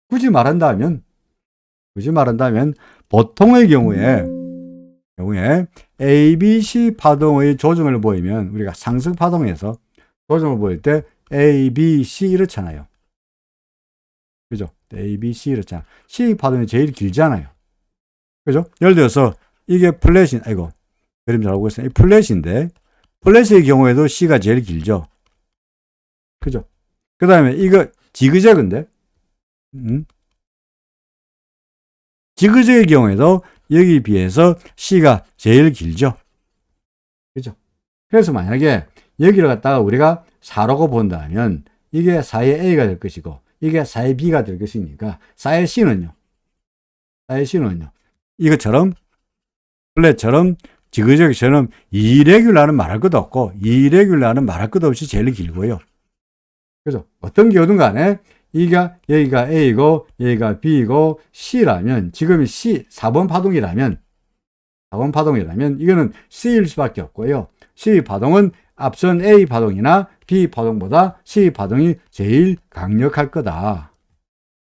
굳이 말한다면 보통의 경우에 ABC 파동의 조정을 보이면 우리가 상승 파동에서 조정을 보일 때 A, B, C 이렇잖아요. 그죠? A, B, C 이렇잖아. C 파동이 제일 길잖아요. 그죠? 예를 들어서 이게 플랫인, 그림 잘 보고 있어요. 이 플랫인데, 플랫의 경우에도 C가 제일 길죠. 그죠? 그 다음에 이거 지그재그인데, 지그재그의 경우에도 여기 비해서 C가 제일 길죠. 그죠? 그래서 만약에 여기를 갖다가 우리가 4라고 본다면 이게 4의 A가 될 것이고, 이게 4의 B가 될 것이니까, 4의 C는요, 이것처럼, 플랫처럼, 지그재그처럼 이레귤라는 말할 것도 없고 이레귤라는 말할 것도 없이 제일 길고요. 그래서 어떤 경우든 간에 여기가 A고 여기가 B고 C라면 지금이 4번 파동이라면 이거는 C일 수밖에 없고요. C 파동은 앞선 A 파동이나 B 파동보다 C 파동이 제일 강력할 거다.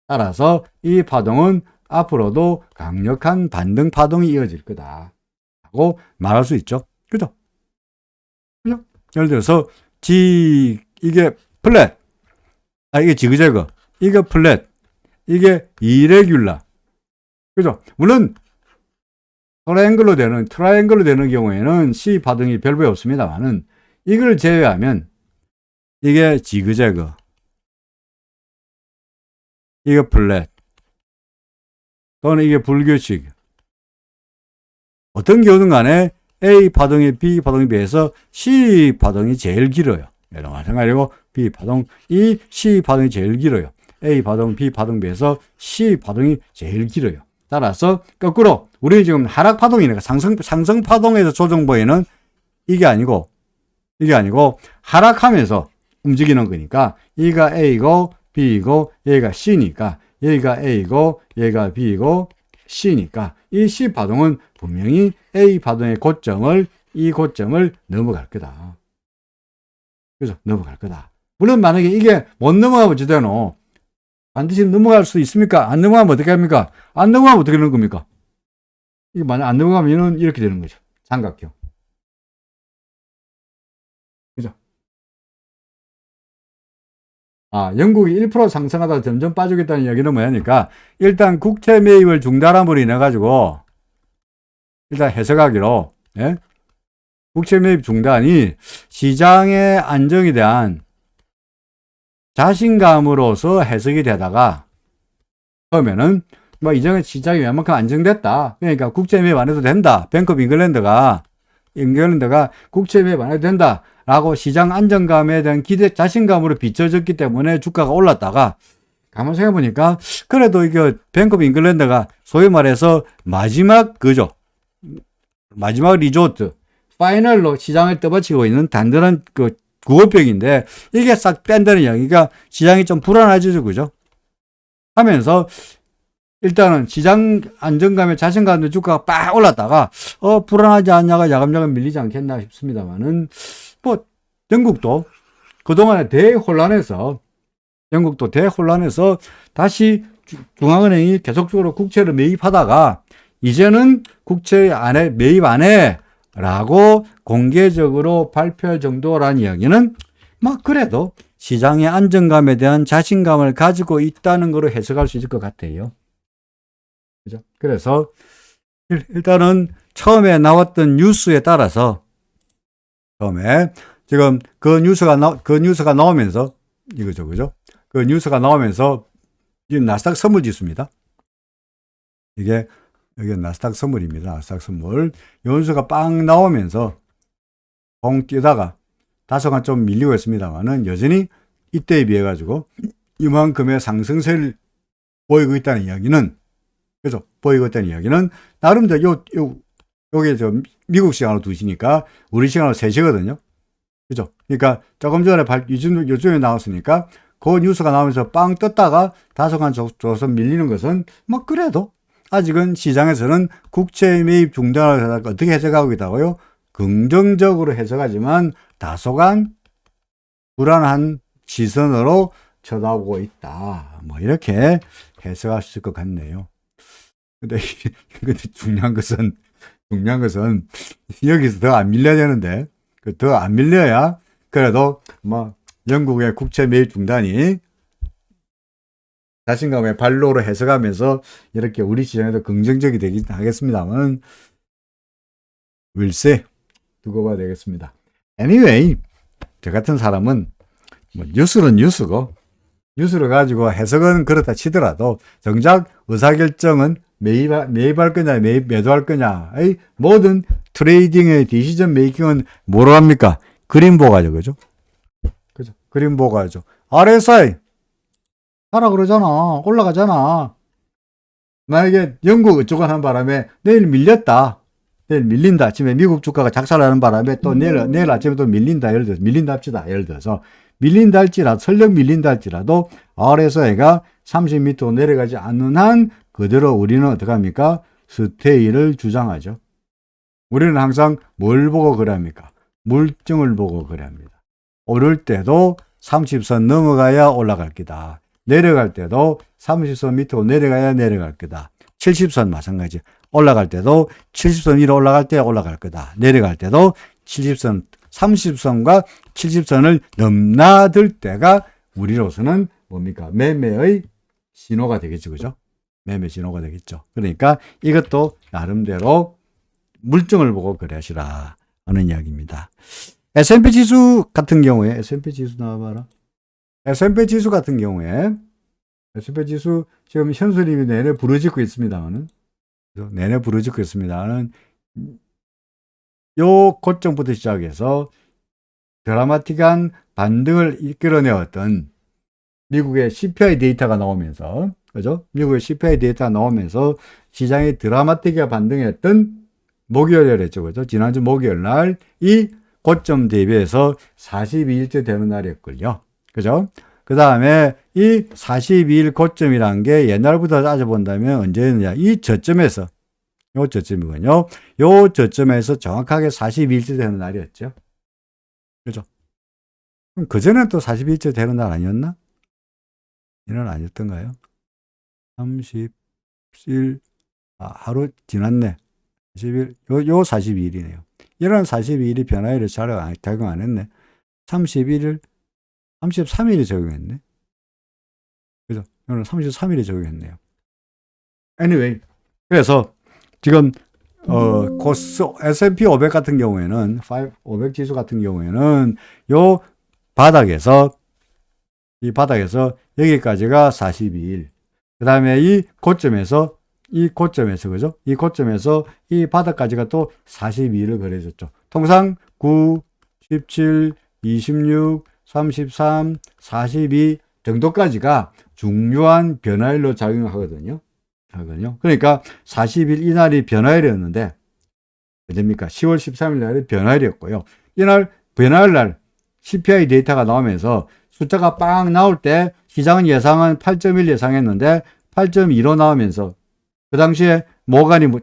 따라서 이 파동은 앞으로도 강력한 반등 파동이 이어질 거다. 말할 수 있죠. 그죠? 예를 들어서 이게 플랫, 이게 지그재그, 이게 플랫, 이게 이레귤라. 그죠? 물론 트라이앵글로 되는 경우에는 C 파동이 별로 없습니다만은 이걸 제외하면 이게 지그재그, 이게 플랫, 또는 이게 불규칙. 어떤 경우든 간에 A 파동이 B 파동에 비해서 C 파동이 제일 길어요. 이런 마찬가지고 B 파동, 이 C 파동이 제일 길어요. A 파동, B 파동에 비해서 C 파동이 제일 길어요. 따라서 거꾸로 우리 지금 하락 파동이니까 상승 파동에서 조정 부위는 이게 아니고 하락하면서 움직이는 거니까 이가 A고 B이고 얘가 C니까 여기가 A고 얘가 B이고 C니까 이 C 파동은 분명히 A 파동의 이 고점을 넘어갈 거다. 그래서 넘어갈 거다. 물론 만약에 이게 못 넘어가면 어찌되노? 반드시 넘어갈 수 있습니까? 안 넘어가면 어떻게 합니까? 안 넘어가면 어떻게 되는 겁니까? 이게 만약 안 넘어가면 이렇게 되는 거죠. 삼각형. 그죠? 영국이 1% 상승하다가 점점 빠지겠다는 이야기는 뭐냐니까, 일단 국채 매입을 중단함으로 인해가지고, 일단 해석하기로, 예? 국채 매입 중단이 시장의 안정에 대한 자신감으로서 해석이 되다가, 그러면은, 이전에 시장이 웬만큼 안정됐다. 그러니까 국채 매입 안 해도 된다. 뱅크 오브 잉글랜드가 국채 매입 안 해도 된다. 라고 시장 안정감에 대한 자신감으로 비춰졌기 때문에 주가가 올랐다가, 가만 생각해보니까, 그래도 이게 뱅크 오브 잉글랜드가 소위 말해서 마지막 리조트, 파이널로 시장을 떠받치고 있는 단단한 구호병인데, 이게 싹 뺀다는 이야기가 시장이 좀 불안해지죠, 그죠? 하면서, 일단은 시장 안정감에 자신감에 주가가 빡 올랐다가, 불안하지 않냐가 야금야금 밀리지 않겠나 싶습니다만은, 영국도 그동안에 대혼란해서 다시 중앙은행이 계속적으로 국채를 매입하다가, 이제는 국채 안에 매입 안 해. 라고 공개적으로 발표할 정도라는 이야기는, 그래도 시장의 안정감에 대한 자신감을 가지고 있다는 거로 해석할 수 있을 것 같아요. 그죠? 그래서, 일단은 처음에 나왔던 뉴스에 따라서, 지금 그 뉴스가 나오면서, 이거죠, 그죠? 그 뉴스가 나오면서, 지금 나스닥 선물 지수입니다. 이게 나스닥 선물입니다. 나스닥 선물. 연수가 빵 나오면서, 봉 뛰다가, 다소간 좀 밀리고 있습니다만은, 여전히 이때에 비해 가지고, 이만큼의 상승세를 보이고 있다는 이야기는, 그죠? 보이고 있다는 이야기는, 나름대로 요게 미국 시간으로 2시니까, 우리 시간으로 3시거든요. 그죠? 그러니까 조금 전에 요즘에 나왔으니까 그 뉴스가 나오면서 빵 떴다가 다소간 조선 밀리는 것은 그래도 아직은 시장에서는 국채 매입 중단을 어떻게 해석하고 있다고요? 긍정적으로 해석하지만 다소간 불안한 시선으로 쳐다보고 있다. 이렇게 해석할 수 있을 것 같네요. 근데 중요한 것은 여기서 더 안 밀려야 되는데, 더 안 밀려야 그래도 영국의 국채 매입 중단이 자신감의 발로로 해석하면서 이렇게 우리 시장에도 긍정적이 되긴 하겠습니다만, wilse 두고 봐야 되겠습니다. Anyway, 저 같은 사람은 뉴스는 뉴스고, 뉴스를 가지고 해석은 그렇다 치더라도 정작 의사결정은 매입할 거냐 매도할 거냐의 모든 트레이딩의 디시전 메이킹은 뭐로 합니까? 그림 보가죠, 그죠? 그림 보가죠. RSI 하라 그러잖아. 올라가잖아. 만약에 영국 어쩌고 하는 바람에 내일 밀린다. 아침에 미국 주가가 작살나는 바람에 또 내일 아침에 또 밀린다. 예를 들어서 밀린다 할지라도, 설령 밀린다 할지라도 RSI가 30m 내려가지 않는 한 그대로 우리는 어떻게 합니까? 스테이를 주장하죠. 우리는 항상 뭘 보고 그래 합니까? 물증을 보고 그래 합니다. 오를 때도 30선 넘어가야 올라갈 거다. 내려갈 때도 30선 밑으로 내려가야 내려갈 거다. 70선 마찬가지. 올라갈 때도 70선 위로 올라갈 때 올라갈 거다. 내려갈 때도 30선과 70선을 넘나들 때가 우리로서는 뭡니까? 매매의 신호가 되겠죠. 그죠? 매매 신호가 되겠죠. 그러니까 이것도 나름대로 물증을 보고 거래하시라 하는 이야기입니다. S&P 지수 같은 경우에 S&P 지수 나와봐라. S&P 지수 같은 경우에 S&P 지수 지금 현수님이 내내 부르짖고 있습니다만은 내내 부르짖고 있습니다만은 요 고점부터 시작해서 드라마틱한 반등을 이끌어내었던 미국의 CPI 데이터가 나오면서, 그죠? 미국의 CPI 데이터가 나오면서 시장이 드라마틱하게 반등했던 목요일이었죠, 그죠? 지난주 목요일 날 이 고점 대비해서 42일째 되는 날이었군요. 그죠? 그 다음에 이 42일 고점이란 게 옛날부터 따져본다면 언제였느냐? 이 저점에서, 요 저점이군요. 요 저점에서 정확하게 42일째 되는 날이었죠. 그죠? 그럼 그전엔 또 42일째 되는 날 아니었나? 이날 아니었던가요? 30일, 하루 지났네. 40일, 요 42일이네요. 이런 42일이 변화율을 적용 안 했네. 31일, 33일이 적용했네. 그죠? 이거는 33일이 적용했네요. Anyway, 그래서 지금 S&P 500 같은 경우에는 500 지수 같은 경우에는 요 바닥에서 이 바닥에서 여기까지가 42일. 그 다음에 이 고점에서 그죠? 이 고점에서 이 바닥까지가 또 42일을 거래해줬죠. 통상 9, 17, 26, 33, 42 정도까지가 중요한 변화일로 작용하거든요. 그러니까 40일 이날이 변화일이었는데, 어딥니까? 10월 13일 날이 변화일이었고요. 이날 변화일 날 CPI 데이터가 나오면서 숫자가 빵 나올 때 시장은 예상은 8.1 예상했는데 8.2로 나오면서 그 당시에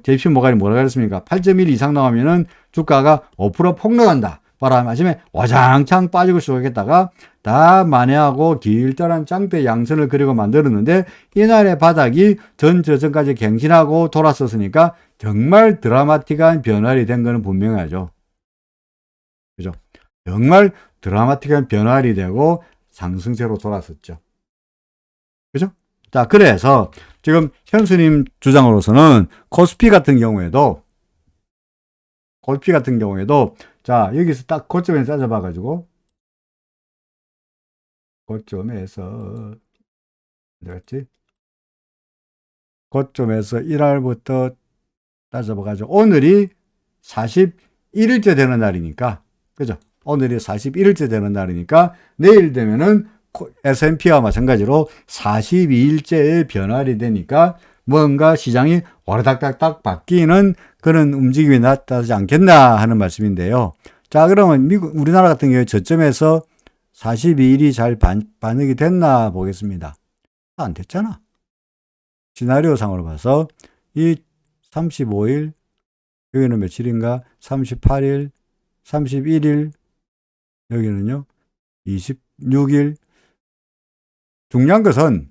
대표 모간이 뭐라 그랬습니까? 8.1 이상 나오면은 주가가 5% 폭락한다. 바람 아침에 와장창 빠지고 시작했다가 다 만회하고 길다란 짱배 양선을 그리고 만들었는데 이날의 바닥이 전 저전까지 갱신하고 돌았었으니까 정말 드라마틱한 변화를 된 거는 분명하죠. 그죠? 정말 드라마틱한 변화를 되고 상승세로 돌았었죠. 그죠? 자, 그래서 지금 현수님 주장으로서는 코스피 같은 경우에도 자, 여기서 딱 고점에서 따져봐가지고 고점에서 어디갔지? 고점에서 1월부터 따져봐가지고 오늘이 41일째 되는 날이니까, 그죠? 오늘이 41일째 되는 날이니까 내일 되면은 S&P와 마찬가지로 42일째의 변화일이 되니까 뭔가 시장이 와르닥닥닥 바뀌는 그런 움직임이 나타나지 않겠나 하는 말씀인데요. 자, 그러면 우리나라 같은 경우에 저점에서 42일이 잘 반영이 됐나 보겠습니다. 안 됐잖아. 시나리오 상으로 봐서 이 35일, 여기는 며칠인가? 38일, 31일, 여기는요, 26일. 중요한 것은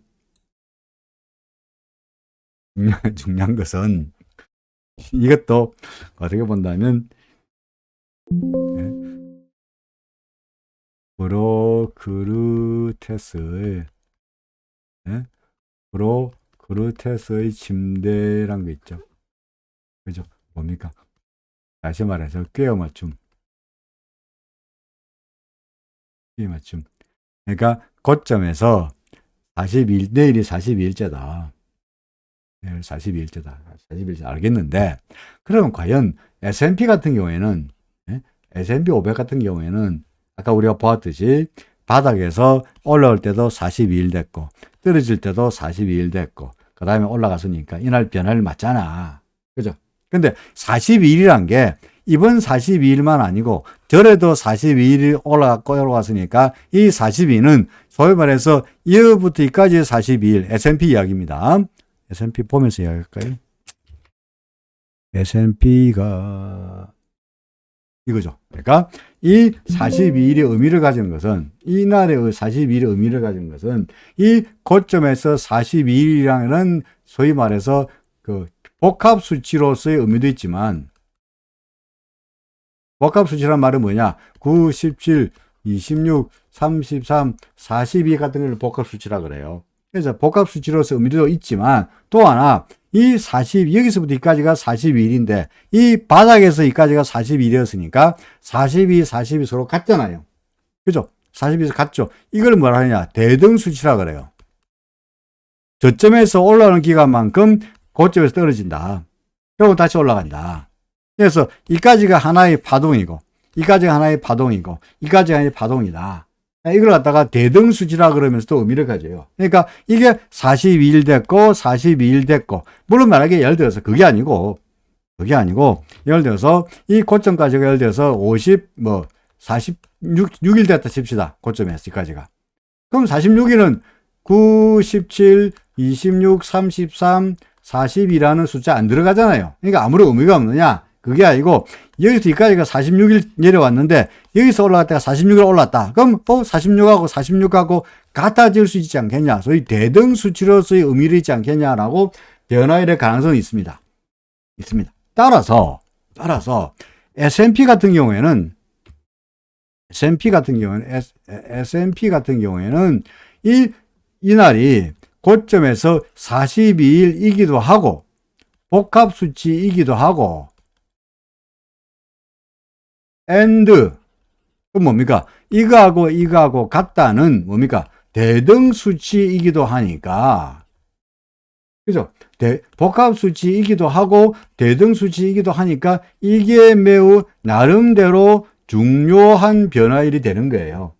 이것도 어떻게 본다면 브로그루테스의 침대란 거 있죠. 그죠? 뭡니까? 다시 말해서 꿰어 맞춤. 그러니까 고점에서 내일이 42일째다. 내일 42일째다. 42일째 알겠는데, 그러면 과연 S&P 같은 경우에는, S&P 500 같은 경우에는 아까 우리가 보았듯이 바닥에서 올라올 때도 42일 됐고, 떨어질 때도 42일 됐고, 그 다음에 올라갔으니까 이날 변화를 맞잖아. 그죠? 근데 42일이란 게 이번 42일만 아니고 전에도 42일이 올라갔으니까 이 42는 소위 말해서 1월부터 2까지 42일 S&P 이야기입니다. S&P 보면서 이야기할까요? S&P가 이거죠. 그러니까 이 42일의 의미를 가지는 것은, 이날의 42일의 의미를 가지는 것은 이 고점에서 42일이라는 소위 말해서 그 복합 수치로서의 의미도 있지만, 복합 수치란 말은 뭐냐? 9, 17, 26, 33, 42 같은 걸 복합 수치라 그래요. 그래서 복합 수치로서 의미도 있지만 또 하나 이 여기서부터 여기까지가 42일인데, 이 바닥에서 여기까지가 42일이었으니까, 42, 42 서로 같잖아요. 그죠? 42에서 같죠? 이걸 뭐라 하느냐? 대등수치라 그래요. 저점에서 올라오는 기간만큼 고점에서 떨어진다. 그리고 다시 올라간다. 그래서 이까지가 하나의 파동이고, 이까지가 하나의 파동이고, 이까지가 하나의 파동이다. 이걸 갖다가 대등수지라 그러면서도 의미를 가져요. 그러니까 이게 42일 됐고, 42일 됐고, 물론 만약에 예를 들어서 그게 아니고, 예를 들어서 이 고점까지가 예를 들어서 46일 됐다 칩시다. 고점에서 여기까지가. 그럼 46일은 9, 17, 26, 33, 40이라는 숫자 안 들어가잖아요. 그러니까 아무런 의미가 없느냐? 그게 아니고, 여기서 여기까지가 46일 내려왔는데, 여기서 올라갔다가 46일 올랐다. 그럼, 46하고 46하고 같아질 수 있지 않겠냐? 소위 대등수치로서의 의미를 있지 않겠냐라고 변화일의 가능성이 있습니다. 따라서, S&P 같은 경우에는, 이 날이 고점에서 42일이기도 하고, 복합수치이기도 하고, and, 그럼 뭡니까? 이거하고 같다는 뭡니까? 대등수치이기도 하니까. 그죠? 복합수치이기도 하고, 대등수치이기도 하니까, 이게 매우 나름대로 중요한 변화일이 되는 거예요.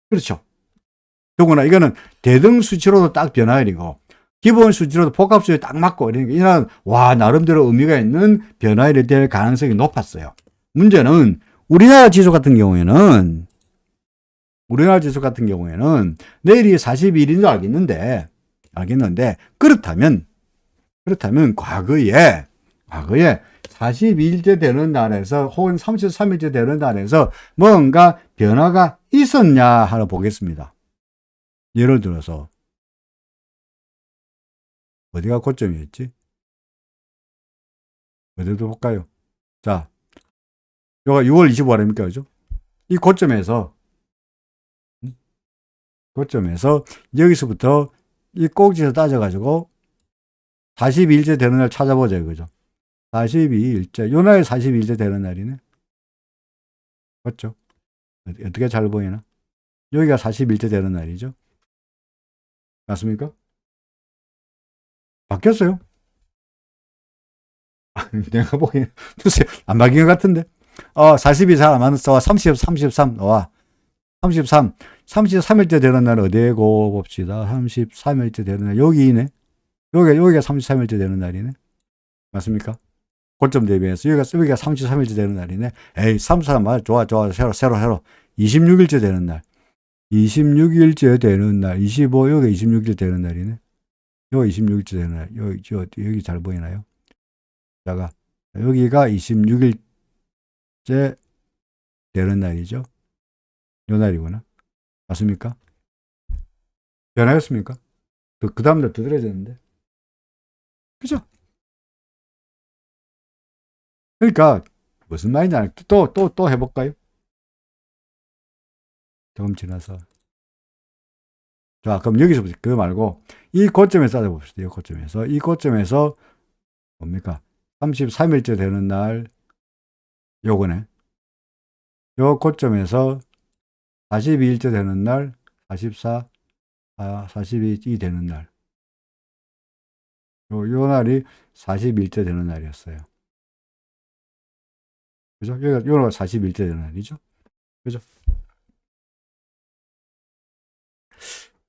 그렇죠? 더구나 이거는 대등수치로도 딱 변화일이고, 기본수치로도 복합수치에 딱 맞고, 그러니까 이날, 나름대로 의미가 있는 변화일이 될 가능성이 높았어요. 문제는 우리나라 지수 같은 경우에는 내일이 42일인 줄 알겠는데 그렇다면 과거에 42일째 되는 날에서 혹은 33일째 되는 날에서 뭔가 변화가 있었냐 하러 보겠습니다. 예를 들어서 어디가 고점이었지? 어디도 볼까요? 자, 요가 6월 25일입니까? 그죠? 이 고점에서 여기서부터 이 꼭지에서 따져가지고 42일째 되는 날 찾아보자 이거죠. 42일째, 요 날이 42일째 되는 날이네. 맞죠? 어떻게 잘 보이나? 여기가 41째 되는 날이죠. 맞습니까? 바뀌었어요. 내가 보기엔 안 바뀐 것 같은데. 42 잘 안 맞았어. 33. 33일째 되는 날 어디고 봅시다. 33일째 되는 날. 여기네. 여기가 33일째 되는 날이네. 맞습니까? 고점 대비해서. 여기가 33일째 되는 날이네. 33 맞아. 좋아. 새로. 26일째 되는 날. 26일째 되는 날. 25, 여기가 26일째 되는 날이네. 여기 26일째 되는 날. 여기 잘 보이나요? 자가. 여기가 26일째 되는 날이죠. 요 날이구나. 맞습니까? 변하였습니까? 그 다음날 두드러졌는데. 그죠? 그러니까, 무슨 말인지 또 해볼까요? 조금 지나서. 자, 그럼 여기서부터 그거 말고, 이 고점에서 따져봅시다. 이 고점에서, 뭡니까? 33일째 되는 날, 요거네. 요 고점에서 42일째 되는 날, 42이 되는 날. 요 날이 41째 되는 날이었어요. 그죠? 요가 41째 되는 날이죠. 그죠?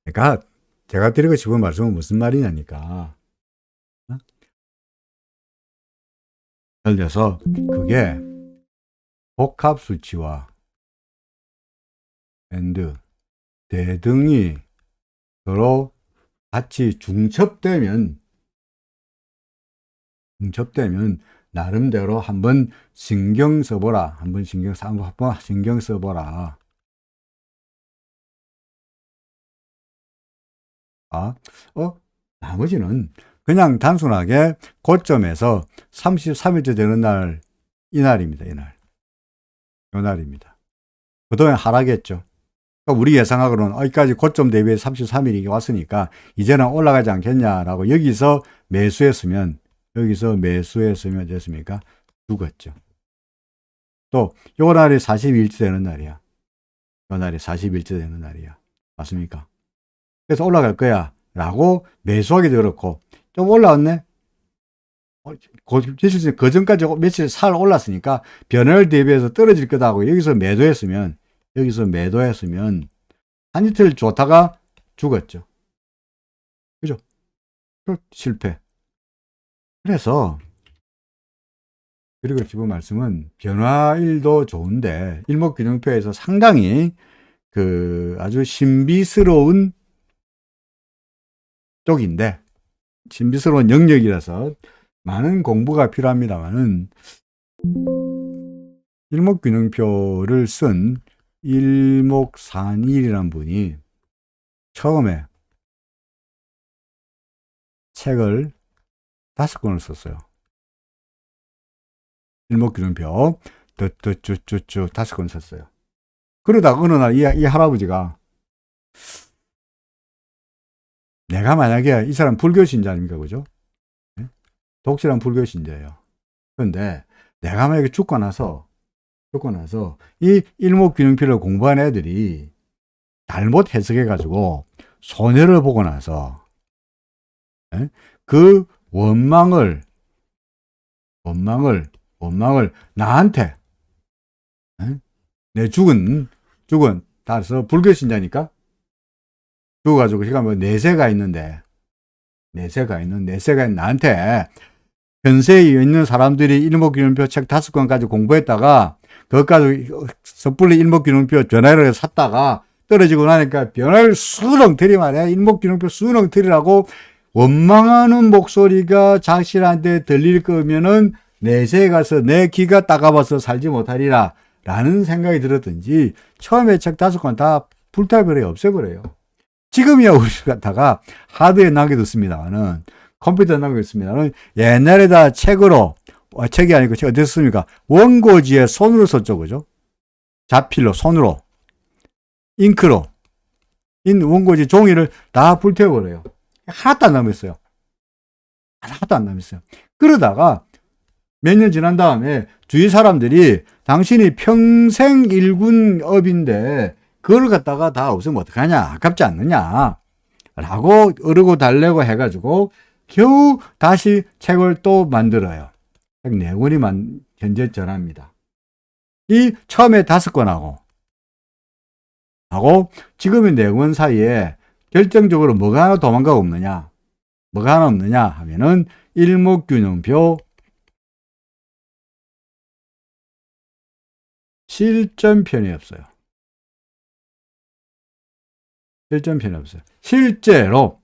그러니까, 제가 드리고 싶은 말씀은 무슨 말이냐니까. 예를 들어서, 그게 복합수치와 and 대등이 서로 같이 중첩되면 나름대로 한번 신경 써보라. 한번 신경 써보라. 나머지는 그냥 단순하게 고점에서 33일째 되는 날, 이 날입니다. 요 날입니다. 그동안 하락했죠. 그러니까 우리 예상하고는 여기까지 고점 대비해 33일이 왔으니까 이제는 올라가지 않겠냐라고 여기서 매수했으면 됐습니까? 죽었죠. 또 요 날이 42일째 되는 날이야. 요 날이 40일째 되는 날이야. 맞습니까? 그래서 올라갈 거야 라고 매수하기도 그렇고 좀 올라왔네? 그 전까지 며칠 살 올랐으니까 변화를 대비해서 떨어질 거다 하고 여기서 매도했으면 한 이틀 좋다가 죽었죠. 그죠? 실패. 그래서 그리고 지금 말씀은 변화일도 좋은데 일목균형표에서 상당히 아주 신비스러운 쪽인데 신비스러운 영역이라서 많은 공부가 필요합니다만은 일목균형표를 쓴 일목산일이라는 분이 처음에 책을 5권을 썼어요. 일목균형표 쭉 5권 썼어요. 그러다가 어느 날 이 할아버지가 내가 만약에 이 사람 불교 신자 아닙니까? 그죠? 독실한 불교 신자예요. 그런데 내가 만약에 죽고 나서 이 일목균형표를 공부한 애들이 잘못 해석해가지고 손해를 보고 나서 그 원망을 나한테 내 죽은 다서 불교 신자니까 죽어가지고 제가 뭐 내세가 있는 나한테 현세에 있는 사람들이 일목균형표 책 5권까지 공부했다가 그것까지 섣불리 일목균형표 변화를 샀다가 떨어지고 나니까 변화를 수렁 들이말이야. 일목균형표 수렁 들이라고 원망하는 목소리가 자신한테 들릴 거면은 내세에 가서 내 기가 따가워서 살지 못하리라 라는 생각이 들었든지 처음에 책 5권 다 불타버려요. 없애버려요. 지금이야 우리 갖다가 하드에 남겨뒀습니다만은 컴퓨터에 남겨뒀습니다만은 옛날에다 책이 아니고 어떻게 썼습니까? 원고지에 손으로 썼죠. 그죠? 자필로 손으로 잉크로 원고지 종이를 다 불태워버려요. 하나도 안 남았어요. 그러다가 몇 년 지난 다음에 주위 사람들이 당신이 평생 일군업인데 그걸 갖다가 다 없으면 어떡하냐, 아깝지 않느냐 라고 어르고 달래고 해가지고 겨우 다시 책을 또 만들어요. 책 4권이 현재 전합니다. 이 처음에 5권하고 지금의 4권 사이에 결정적으로 뭐가 하나 도망가고 없느냐 하면은 일목균형표 실전편이 없어요. 실제로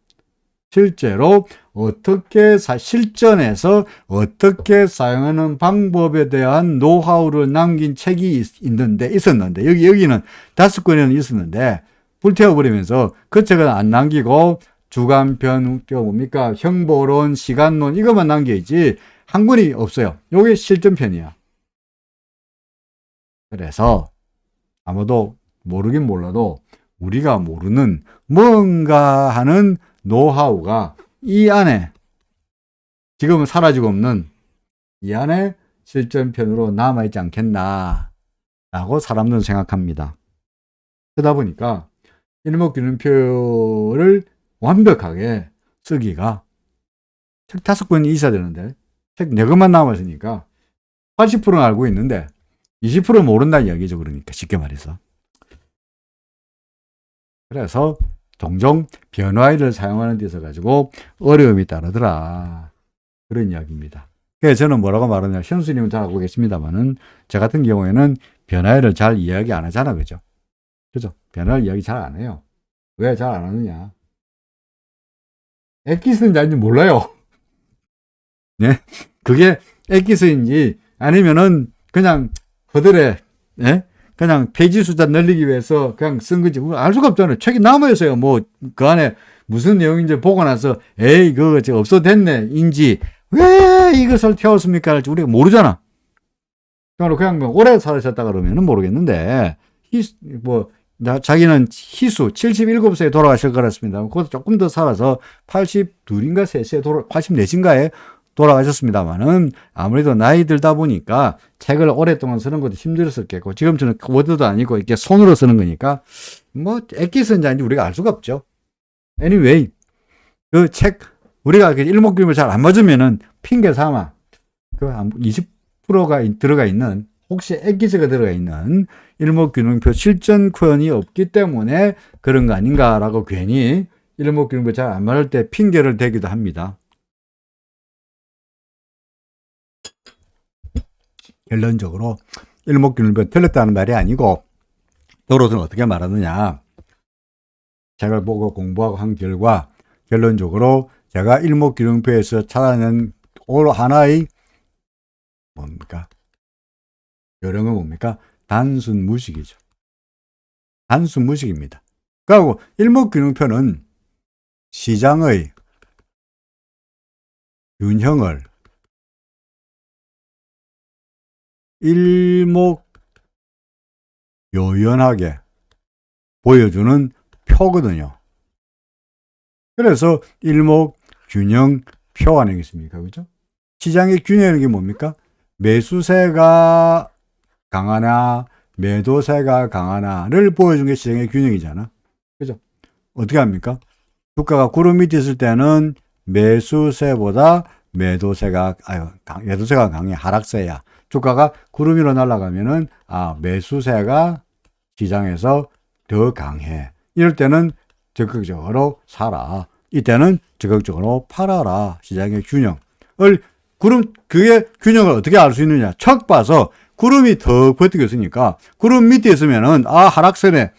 실전에서 어떻게 사용하는 방법에 대한 노하우를 남긴 책이 있었는데 여기는 5권에는 있었는데 불태워버리면서 그 책은 안 남기고 주간편, 뭡니까? 형보론, 시간론 이것만 남겨있지 한 권이 없어요. 요게 실전편이야. 그래서 아무도 모르긴 몰라도 우리가 모르는 뭔가 하는 노하우가 이 안에 지금은 사라지고 없는 이 안에 실전편으로 남아있지 않겠나 라고 사람들은 생각합니다. 그러다 보니까 일목균형표를 완벽하게 쓰기가 책 5권이 있어야 되는데 책 4권만 남았으니까 80%는 알고 있는데 20% 모른다는 이야기죠. 그러니까 쉽게 말해서. 그래서 종종 변화일을 사용하는 데 있어 가지고 어려움이 따르더라. 그런 이야기입니다. 그래서 저는 뭐라고 말하냐. 현수님은 잘 알고 계십니다만은 저 같은 경우에는 변화일을 잘 이야기 안 하잖아. 그죠? 변화일 이야기 잘 안 해요. 왜 잘 안 하느냐. 엑기스인지 아닌지 몰라요. 네? 그게 엑기스인지 아니면은 그냥 허들에 그냥 페이지 숫자 늘리기 위해서 그냥 쓴 거지. 알 수가 없잖아요. 책이 남아있어요. 뭐 그 안에 무슨 내용인지 보고 나서 에이 그거 없어도 됐네 인지 왜 이것을 태웠습니까 할지 우리가 모르잖아. 그냥 뭐 오래 살으셨다 그러면은 모르겠는데 뭐 자기는 희수 77세에 돌아가실 거랬습니다. 그것도 조금 더 살아서 82인가 3세에 84인가에 돌아가셨습니다만은 아무래도 나이 들다 보니까 책을 오랫동안 쓰는 것도 힘들었었겠고 지금처럼 워드도 아니고 이렇게 손으로 쓰는 거니까 뭐 액기 쓴지 아닌지 우리가 알 수가 없죠. Anyway, 그 책 우리가 일목균형을 잘 안 맞으면은 핑계 삼아 그 20%가 들어가 있는 혹시 액기스가 들어가 있는 일목균형표 실전권이 없기 때문에 그런 거 아닌가라고 괜히 일목균형표 잘 안 맞을 때 핑계를 대기도 합니다. 결론적으로 일목균형표 틀렸다는 말이 아니고 도로는 어떻게 말하느냐. 책을 보고 공부하고 한 결과 결론적으로 제가 일목균형표에서 찾아낸 하나의 뭡니까? 요령은 뭡니까? 단순 무식이죠. 단순 무식입니다. 그리고 일목균형표는 시장의 균형을 일목요연하게 보여주는 표거든요. 그래서 일목균형표 아니겠습니까? 그죠? 시장의 균형이 게 뭡니까? 매수세가 강하나 매도세가 강하나를 보여준 게 시장의 균형이잖아. 그죠? 어떻게 합니까? 주가가 구름 밑에 있을 때는 매수세보다 매도세가 강해. 하락세야. 주가가 구름 위로 날아가면은 매수세가 시장에서 더 강해. 이럴 때는 적극적으로 사라. 이때는 적극적으로 팔아라. 시장의 균형을 그게 균형을 어떻게 알 수 있느냐? 척 봐서 구름이 더 버티고 있으니까 구름 밑에 있으면은 하락세네.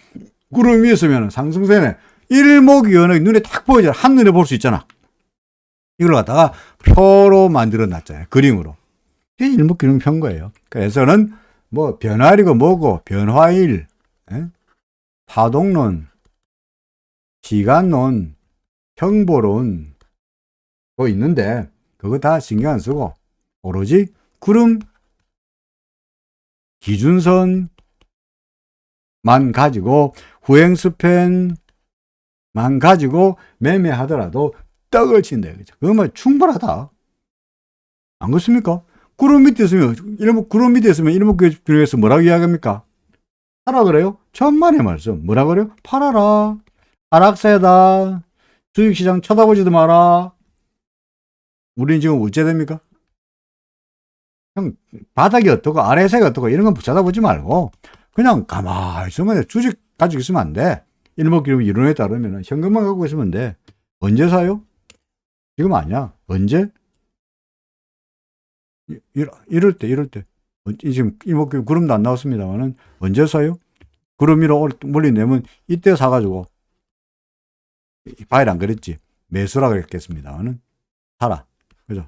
구름 위에 있으면은 상승세네. 일목요연하게 눈에 딱 보이잖아. 한눈에 볼 수 있잖아. 이걸 갖다가 표로 만들어 놨잖아요. 그림으로. 이게 일목균형표인 거예요. 그래서는 뭐 변화일이고 뭐고 변화일, 파동론, 시간론, 형보론 뭐 있는데 그거 다 신경 안 쓰고 오로지 구름 기준선만 가지고 후행스팬만 가지고 매매하더라도 떡을 친다. 그러면 충분하다. 안 그렇습니까? 구름 밑에 있으면 일목균형에서 뭐라고 이야기합니까? 하라 그래요? 천만의 말씀. 뭐라 그래요? 팔아라. 하락세다. 주식시장 쳐다보지도 마라. 우리는 지금 어째 됩니까? 바닥이 어떻고 아래세가 어떻고 이런 건 쳐다보지 말고 그냥 가만히 있으면 주식 가지고 있으면 안 돼. 일목균형 이론에 따르면 현금만 갖고 있으면 돼. 언제 사요? 지금 아니야. 언제? 이럴 때. 지금 일목균형 구름도 안 나왔습니다만은 언제 사요? 구름 위로 몰리내면 이때 사가지고 바일 안 그랬지. 매수라 그랬겠습니다만은 사라. 그죠?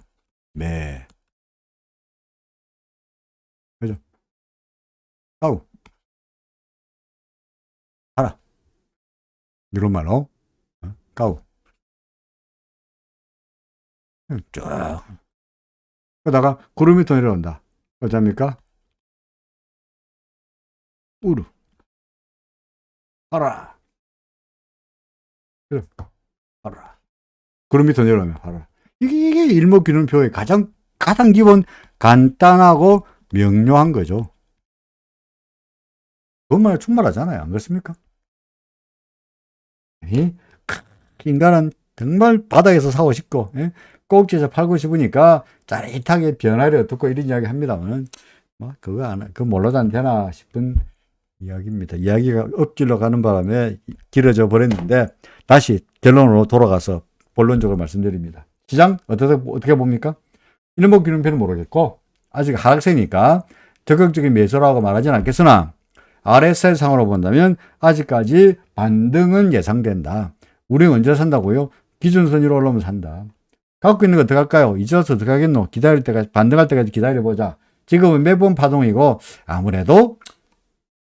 그죠? 아우. 사라. 이런 말로. 까우. 쭉. 그러다가 구름이 더 내려온다. 어쩝니까? 우르. 알아. 그래. 알아. 구름이 더 내려오면 알아. 이게 일목균형표의 가장 기본 간단하고 명료한 거죠. 그것만 충분하잖아요. 안 그렇습니까? 인간은 정말 바닥에서 사고 싶고 꼭지에서 팔고 싶으니까 짜릿하게 변화를 어떻고 이런 이야기 합니다만 뭐 그거 몰라도 안 되나 싶은 이야기입니다. 이야기가 엎질러 가는 바람에 길어져 버렸는데 다시 결론으로 돌아가서 본론적으로 말씀드립니다. 시장 어떻게 봅니까? 일목균형표는 모르겠고 아직 하락세니까 적극적인 매수라고 말하지는 않겠으나 RSI상으로 본다면 아직까지 반등은 예상된다. 우리는 언제 산다고요? 기준선 위로 올라오면 산다. 갖고 있는 거 어떻게 할까요? 잊어서 어떻게 하겠노? 기다릴 때까지, 반등할 때까지 기다려보자. 지금은 매번 파동이고 아무래도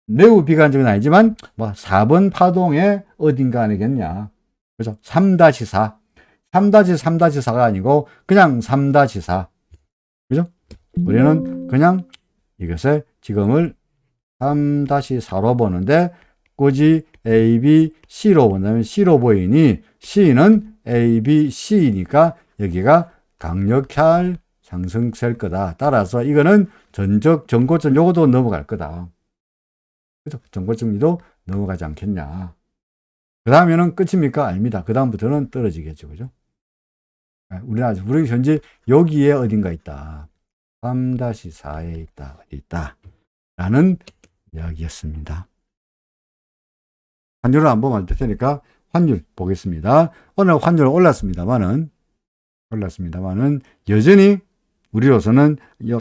매우 비관적은 아니지만 뭐 4번 파동에 어딘가 아니겠냐. 그죠? 3-4. 3-3-4가 아니고 그냥 3-4. 그죠? 우리는 그냥 이것을 지금을 3-4로 보는데 꼬지 A, B, C로 본다면 C로 보이니 C는 A, B, C니까 여기가 강력할 상승세일 거다. 따라서 이거는 전고점 요거도 넘어갈 거다. 그죠? 전고점도 넘어가지 않겠냐. 그 다음에는 끝입니까? 아닙니다. 그 다음부터는 떨어지겠죠. 그죠? 우리 현재 여기에 어딘가 있다. 3-4에 있다. 어디 있다. 라는 이야기였습니다. 환율을 한번 만들 테니까 환율 보겠습니다. 오늘 환율 올랐습니다만은 여전히 우리로서는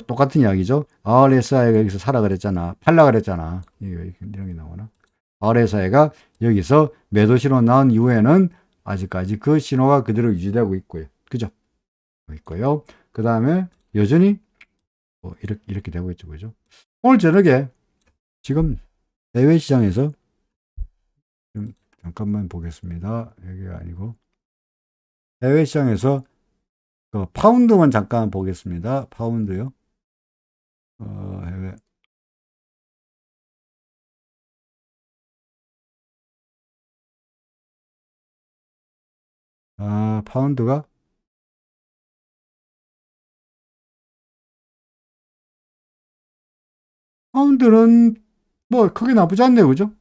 똑같은 이야기죠. RSI가 여기서 사라 그랬잖아. 팔라 그랬잖아. 이런 게 나오나? RSI가 여기서 매도 신호 나온 이후에는 아직까지 그 신호가 그대로 유지되고 있고요. 그죠? 있고요. 그 다음에 여전히 이렇게 되고 있죠. 그죠? 오늘 저녁에 지금 해외 시장에서 좀 잠깐만 보겠습니다. 여기가 아니고 해외 시장에서 파운드만 잠깐 보겠습니다. 파운드요. 해외. 파운드가 파운드는 뭐 크게 나쁘지 않네요. 그죠?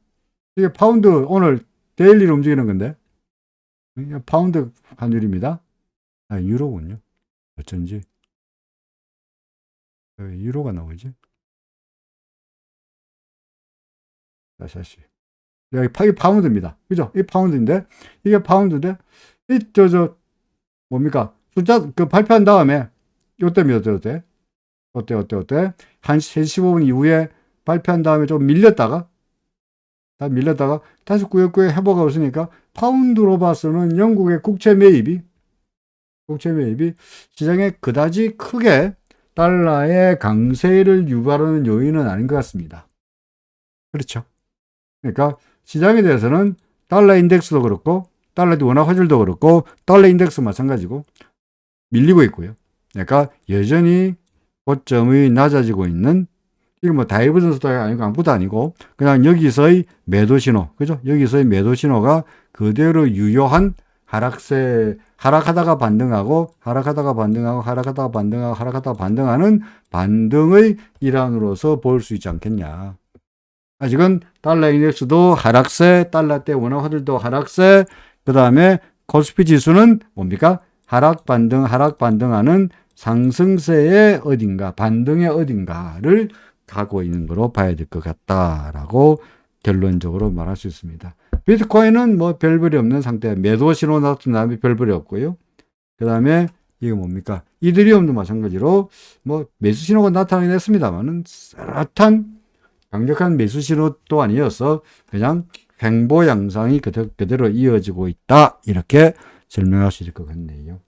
이게 파운드 오늘 데일리로 움직이는 건데 파운드 환율입니다. 유로군요. 어쩐지 왜 유로가 나오지? 다시 여기 파운드입니다. 그죠? 이 파운드인데 이게 파운드인데 뭡니까? 숫자 발표한 다음에 요때입니다. 어때? 한 3시 15분 이후에 발표한 다음에 좀 밀렸다가 다시 꾸역꾸역 회복하고 있으니까 파운드로 봐서는 영국의 국채 매입이 시장에 그다지 크게 달러의 강세를 유발하는 요인은 아닌 것 같습니다. 그렇죠. 그러니까 시장에 대해서는 달러 인덱스도 그렇고 달러 원화 화질도 그렇고 달러 인덱스 마찬가지고 밀리고 있고요. 그러니까 여전히 고점이 낮아지고 있는 이거 뭐 다이버전스도 아니고 아무것도 아니고 그냥 여기서의 매도 신호, 그죠? 여기서의 매도 신호가 그대로 유효한 하락하다가 반등하고 반등하는 반등의 일환으로서 볼 수 있지 않겠냐. 아직은 달러 인덱스도 하락세, 달러대 원화 화들도 하락세, 그 다음에 코스피 지수는 뭡니까? 하락 반등하는 상승세의 어딘가, 반등의 어딘가를 가고 있는 거로 봐야 될 것 같다라고 결론적으로 말할 수 있습니다. 비트코인은 뭐 별볼이 없는 상태, 매도 신호 나타난 다음에 별볼이 없고요. 그 다음에 이게 뭡니까? 이더리움도 마찬가지로 뭐 매수 신호가 나타나긴 했습니다만은 뚜렷한 강력한 매수 신호도 아니어서 그냥 횡보 양상이 그대로 이어지고 있다. 이렇게 설명할 수 있을 것 같네요.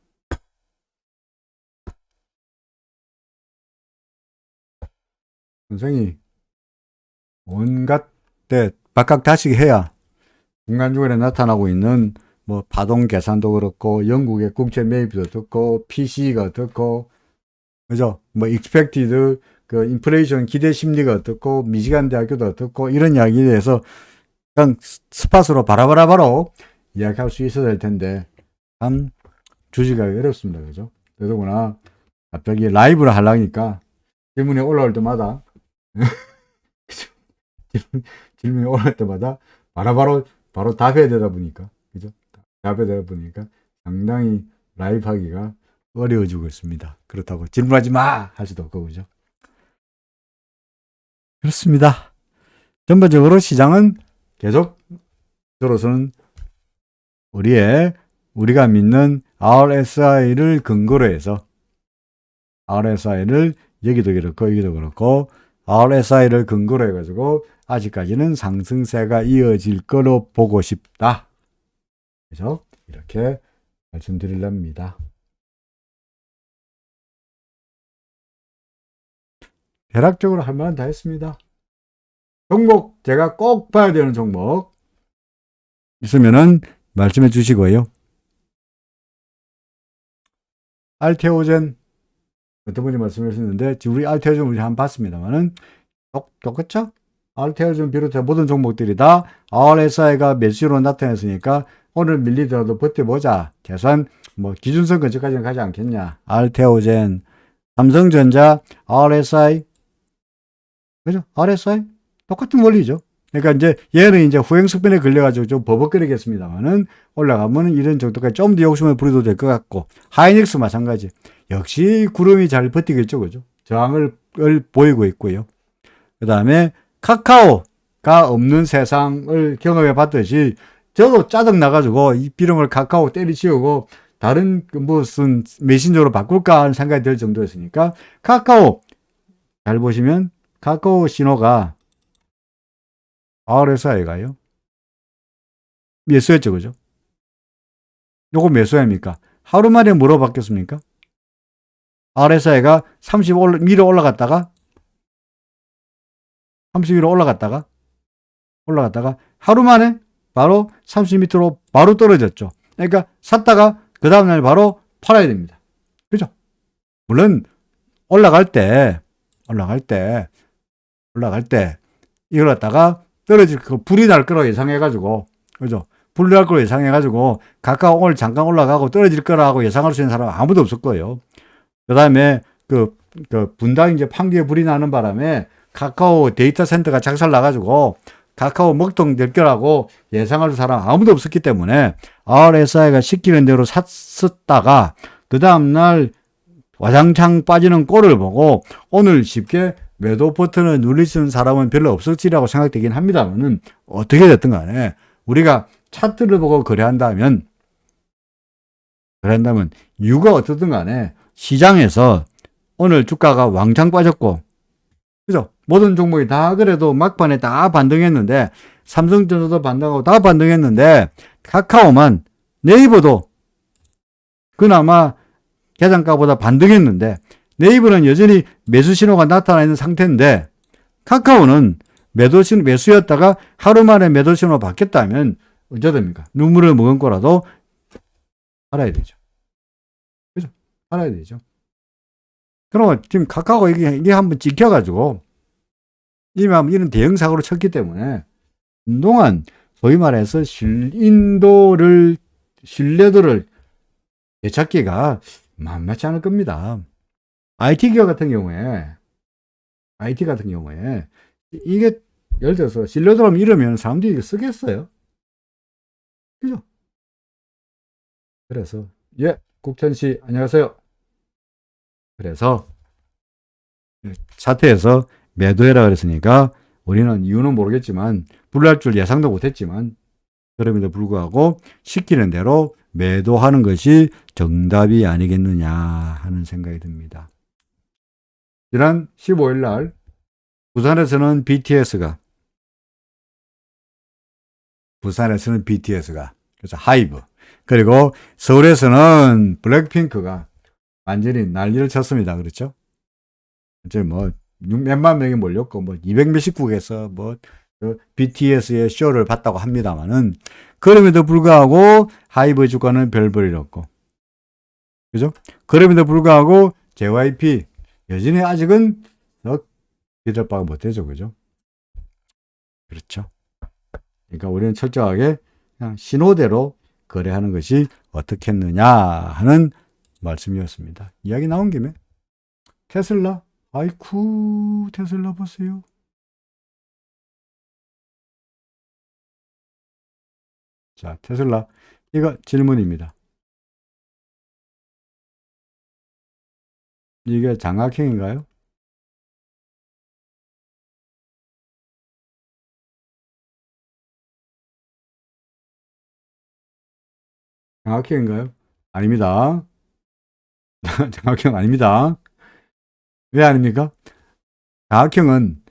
선생이 온갖 때 박학다식 해야 중간중간에 나타나고 있는 뭐 파동 계산도 그렇고 영국의 국채 매입도 듣고 PC가 듣고 그죠? 뭐 expected 그 인플레이션 기대 심리가 어떻고 미시간 대학교도 어떻고 이런 이야기에 대해서 그냥 스팟으로 바로 이야기할 수 있어야 될 텐데 참 주시기가 어렵습니다. 그죠? 더더구나 갑자기 라이브를 하려니까 질문이 올라올 때마다 질문이 올라올 때마다 바로 답해야 되다 보니까 그죠? 답해야 되다 보니까 상당히 라이브 하기가 어려워지고 있습니다. 그렇다고 질문하지 마! 할 수도 없고, 그죠? 그렇습니다. 전반적으로 시장은 계속, 저로서는 우리가 믿는 RSI를 근거로 해서, RSI를 여기도 그렇고, RSI를 근거로 해가지고, 아직까지는 상승세가 이어질 거로 보고 싶다. 그래서 이렇게 말씀드리렵니다. 대략적으로 할 만한 다 했습니다. 종목, 제가 꼭 봐야 되는 종목 있으면은 말씀해 주시고요. 알테오젠, 어떤 분이 말씀해 주셨는데, 우리 알테오젠 우리 한번 봤습니다만은, 똑같죠? 알테오젠 비롯해 모든 종목들이 다 RSI가 매수로 나타냈으니까 오늘 밀리더라도 버텨보자. 최소한 뭐 기준선 근처까지는 가지 않겠냐. 알테오젠, 삼성전자, RSI, 그죠? RSI 똑같은 원리죠. 그러니까 이제 얘는 이제 후행석변에 걸려가지고 좀 버벅거리겠습니다만은 올라가면은 이런 정도까지 좀 더 욕심을 부려도 될 것 같고, 하이닉스 마찬가지. 역시 구름이 잘 버티고 있죠, 그죠? 저항을 보이고 있고요. 그 다음에 카카오가 없는 세상을 경험해 봤듯이 저도 짜증 나가지고 이 비름을 카카오 때리치우고 다른 그 무슨 메신저로 바꿀까 하는 생각이 들 정도였으니까, 카카오 잘 보시면 카카오 신호가 RSI가요 매수했죠, 그죠? 요거 매수입니까? 하루 만에 뭐로 바뀌었습니까? RSI가 30 위로 올라갔다가 30 위로 올라갔다가 하루 만에 바로 30 밑으로 바로 떨어졌죠. 그러니까 샀다가 그 다음날 바로 팔아야 됩니다. 그죠? 물론 올라갈 때 이걸 갖다가 떨어질 그 불이 날 거라고 예상해가지고, 그죠? 불이 날 거라고 예상해가지고 카카오 오늘 잠깐 올라가고 떨어질 거라고 예상할 수 있는 사람은 아무도 없을 거예요. 그 다음에 그 분당 이제 판교에 불이 나는 바람에 카카오 데이터 센터가 작살 나가지고 카카오 먹통 될 거라고 예상할 사람 아무도 없었기 때문에 RSI가 시키는 대로 샀었다가 그 다음날 와장창 빠지는 꼴을 보고 오늘 쉽게 매도 버튼을 누릴 수 있는 사람은 별로 없을지라고 생각되긴 합니다만은, 어떻게 됐든 간에 우리가 차트를 보고 거래한다면 이유가 어떻든 간에 시장에서 오늘 주가가 왕창 빠졌고, 그죠? 모든 종목이 다 그래도 막판에 다 반등했는데, 삼성전자도 반등하고 다 반등했는데, 카카오만, 네이버도 그나마 계산가보다 반등했는데, 네이버는 여전히 매수 신호가 나타나 있는 상태인데, 카카오는 매수였다가 하루 만에 매도 신호가 바뀌었다면 어쩌 됩니까? 눈물을 머금 거라도 팔아야 되죠. 그죠? 팔아야 되죠. 그러면 지금 카카오 이게 한번 찍혀가지고 이미 이런 대형 사고를 쳤기 때문에 한동안 소위 말해서 신뢰도를 되찾기가 만만치 않을 겁니다. IT 기업 같은 경우에 이게 예를 들어서 신뢰도를 잃으면 사람들이 이거 쓰겠어요? 그죠? 그래서 국천 씨 안녕하세요. 그래서 차트에서 매도해라 그랬으니까 우리는 이유는 모르겠지만, 불날 줄 예상도 못했지만 그럼에도 불구하고 시키는 대로 매도하는 것이 정답이 아니겠느냐 하는 생각이 듭니다. 지난 15일 날 부산에서는 BTS가 그래서 하이브, 그리고 서울에서는 블랙핑크가 완전히 난리를 쳤습니다. 그렇죠? 이제 뭐 몇만 명이 몰렸고 뭐 200몇십 국에서 뭐 BTS의 쇼를 봤다고 합니다만은, 그럼에도 불구하고 하이브 주가는 별볼 일 없고, 그죠? 그럼에도 불구하고 JYP 여전히 아직은 기댈 바가 못되죠, 그죠? 그렇죠. 그러니까 우리는 철저하게 그냥 신호대로 거래하는 것이 어떻겠느냐 하는 말씀이었습니다. 이야기 나온 김에 테슬라, 아이쿠 테슬라 보세요. 자, 테슬라, 이거 질문입니다. 이게 장학행인가요? 장학행인가요? 아닙니다. 장학형 아닙니다. 왜 아닙니까? 장학형은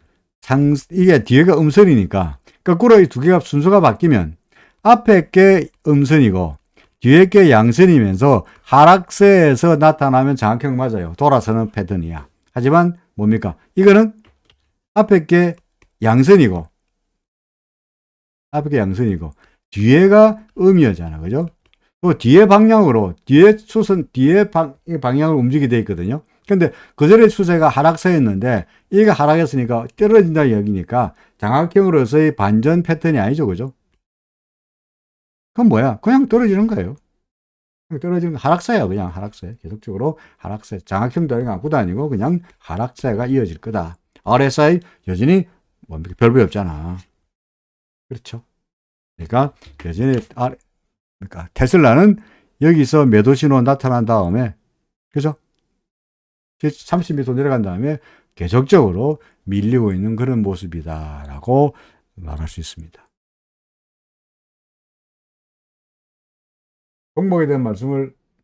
이게 뒤에가 음선이니까 거꾸로 이 두 개가 순서가 바뀌면 앞에 게 음선이고 뒤에 게 양선이면서 하락세에서 나타나면 장학형 맞아요. 돌아서는 패턴이야. 하지만 뭡니까? 이거는 앞에 게 양선이고 뒤에가 음이었잖아. 그죠? 또 뒤에 방향으로 뒤에 방향으로 움직이게 되어 있거든요. 근데 그전에 추세가 하락세였는데 이게 하락했으니까 떨어진다 여기니까 장학경으로서의 반전 패턴이 아니죠. 그죠? 그건 뭐야? 그냥 떨어지는 거예요. 그냥 떨어지는 하락세야. 그냥 하락세. 계속적으로 하락세. 장학형 아무것도 아니고 그냥 하락세가 이어질 거다. RSI 여전히 별 볼 없잖아. 그렇죠? 그러니까 여전히 그러니까 테슬라는 여기서 매도 신호 나타난 다음에 그죠? 30m 내려간 다음에 계속적으로 밀리고 있는 그런 모습이다라고 말할 수 있습니다. 종목에 대한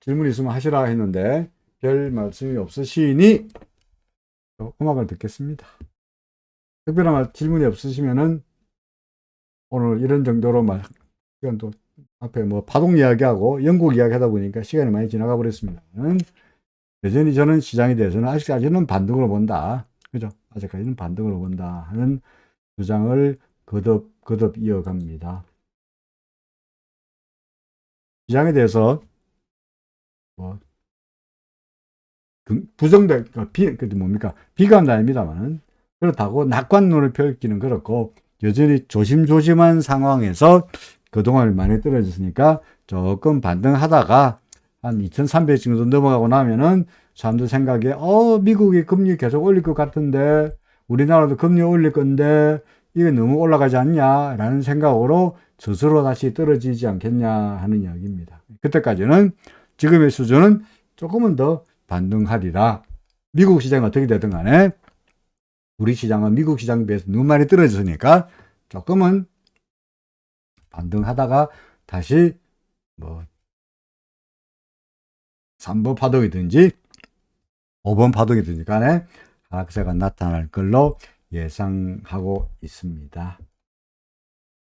질문 있으면 하시라 했는데 별 말씀이 없으시니 음악을 듣겠습니다. 특별한 질문이 없으시면은 오늘 이런 정도로 시간도 앞에 파동 이야기하고 영국 이야기 하다 보니까 시간이 많이 지나가 버렸습니다. 여전히 저는 시장에 대해서는 아직까지는 반등으로 본다. 그죠? 아직까지는 반등으로 본다 하는 주장을 거듭 이어갑니다. 시장에 대해서 비관도 아닙니다만 그렇다고 낙관론을 펼기는 그렇고 여전히 조심조심한 상황에서 그동안 많이 떨어졌으니까 조금 반등하다가 한 2,300 정도 넘어가고 나면은 사람들 생각에 미국이 금리 계속 올릴 것 같은데 우리나라도 금리 올릴 건데 이게 너무 올라가지 않냐 라는 생각으로 스스로 다시 떨어지지 않겠냐 하는 이야기입니다. 그때까지는 지금의 수준은 조금은 더 반등하리라. 미국 시장이 어떻게 되든 간에 우리 시장은 미국 시장에 비해서 너무 많이 떨어졌으니까 조금은 반등하다가 다시 3번 파동이든지 5번 파동이든지 간에 하락세가 나타날 걸로 예상하고 있습니다.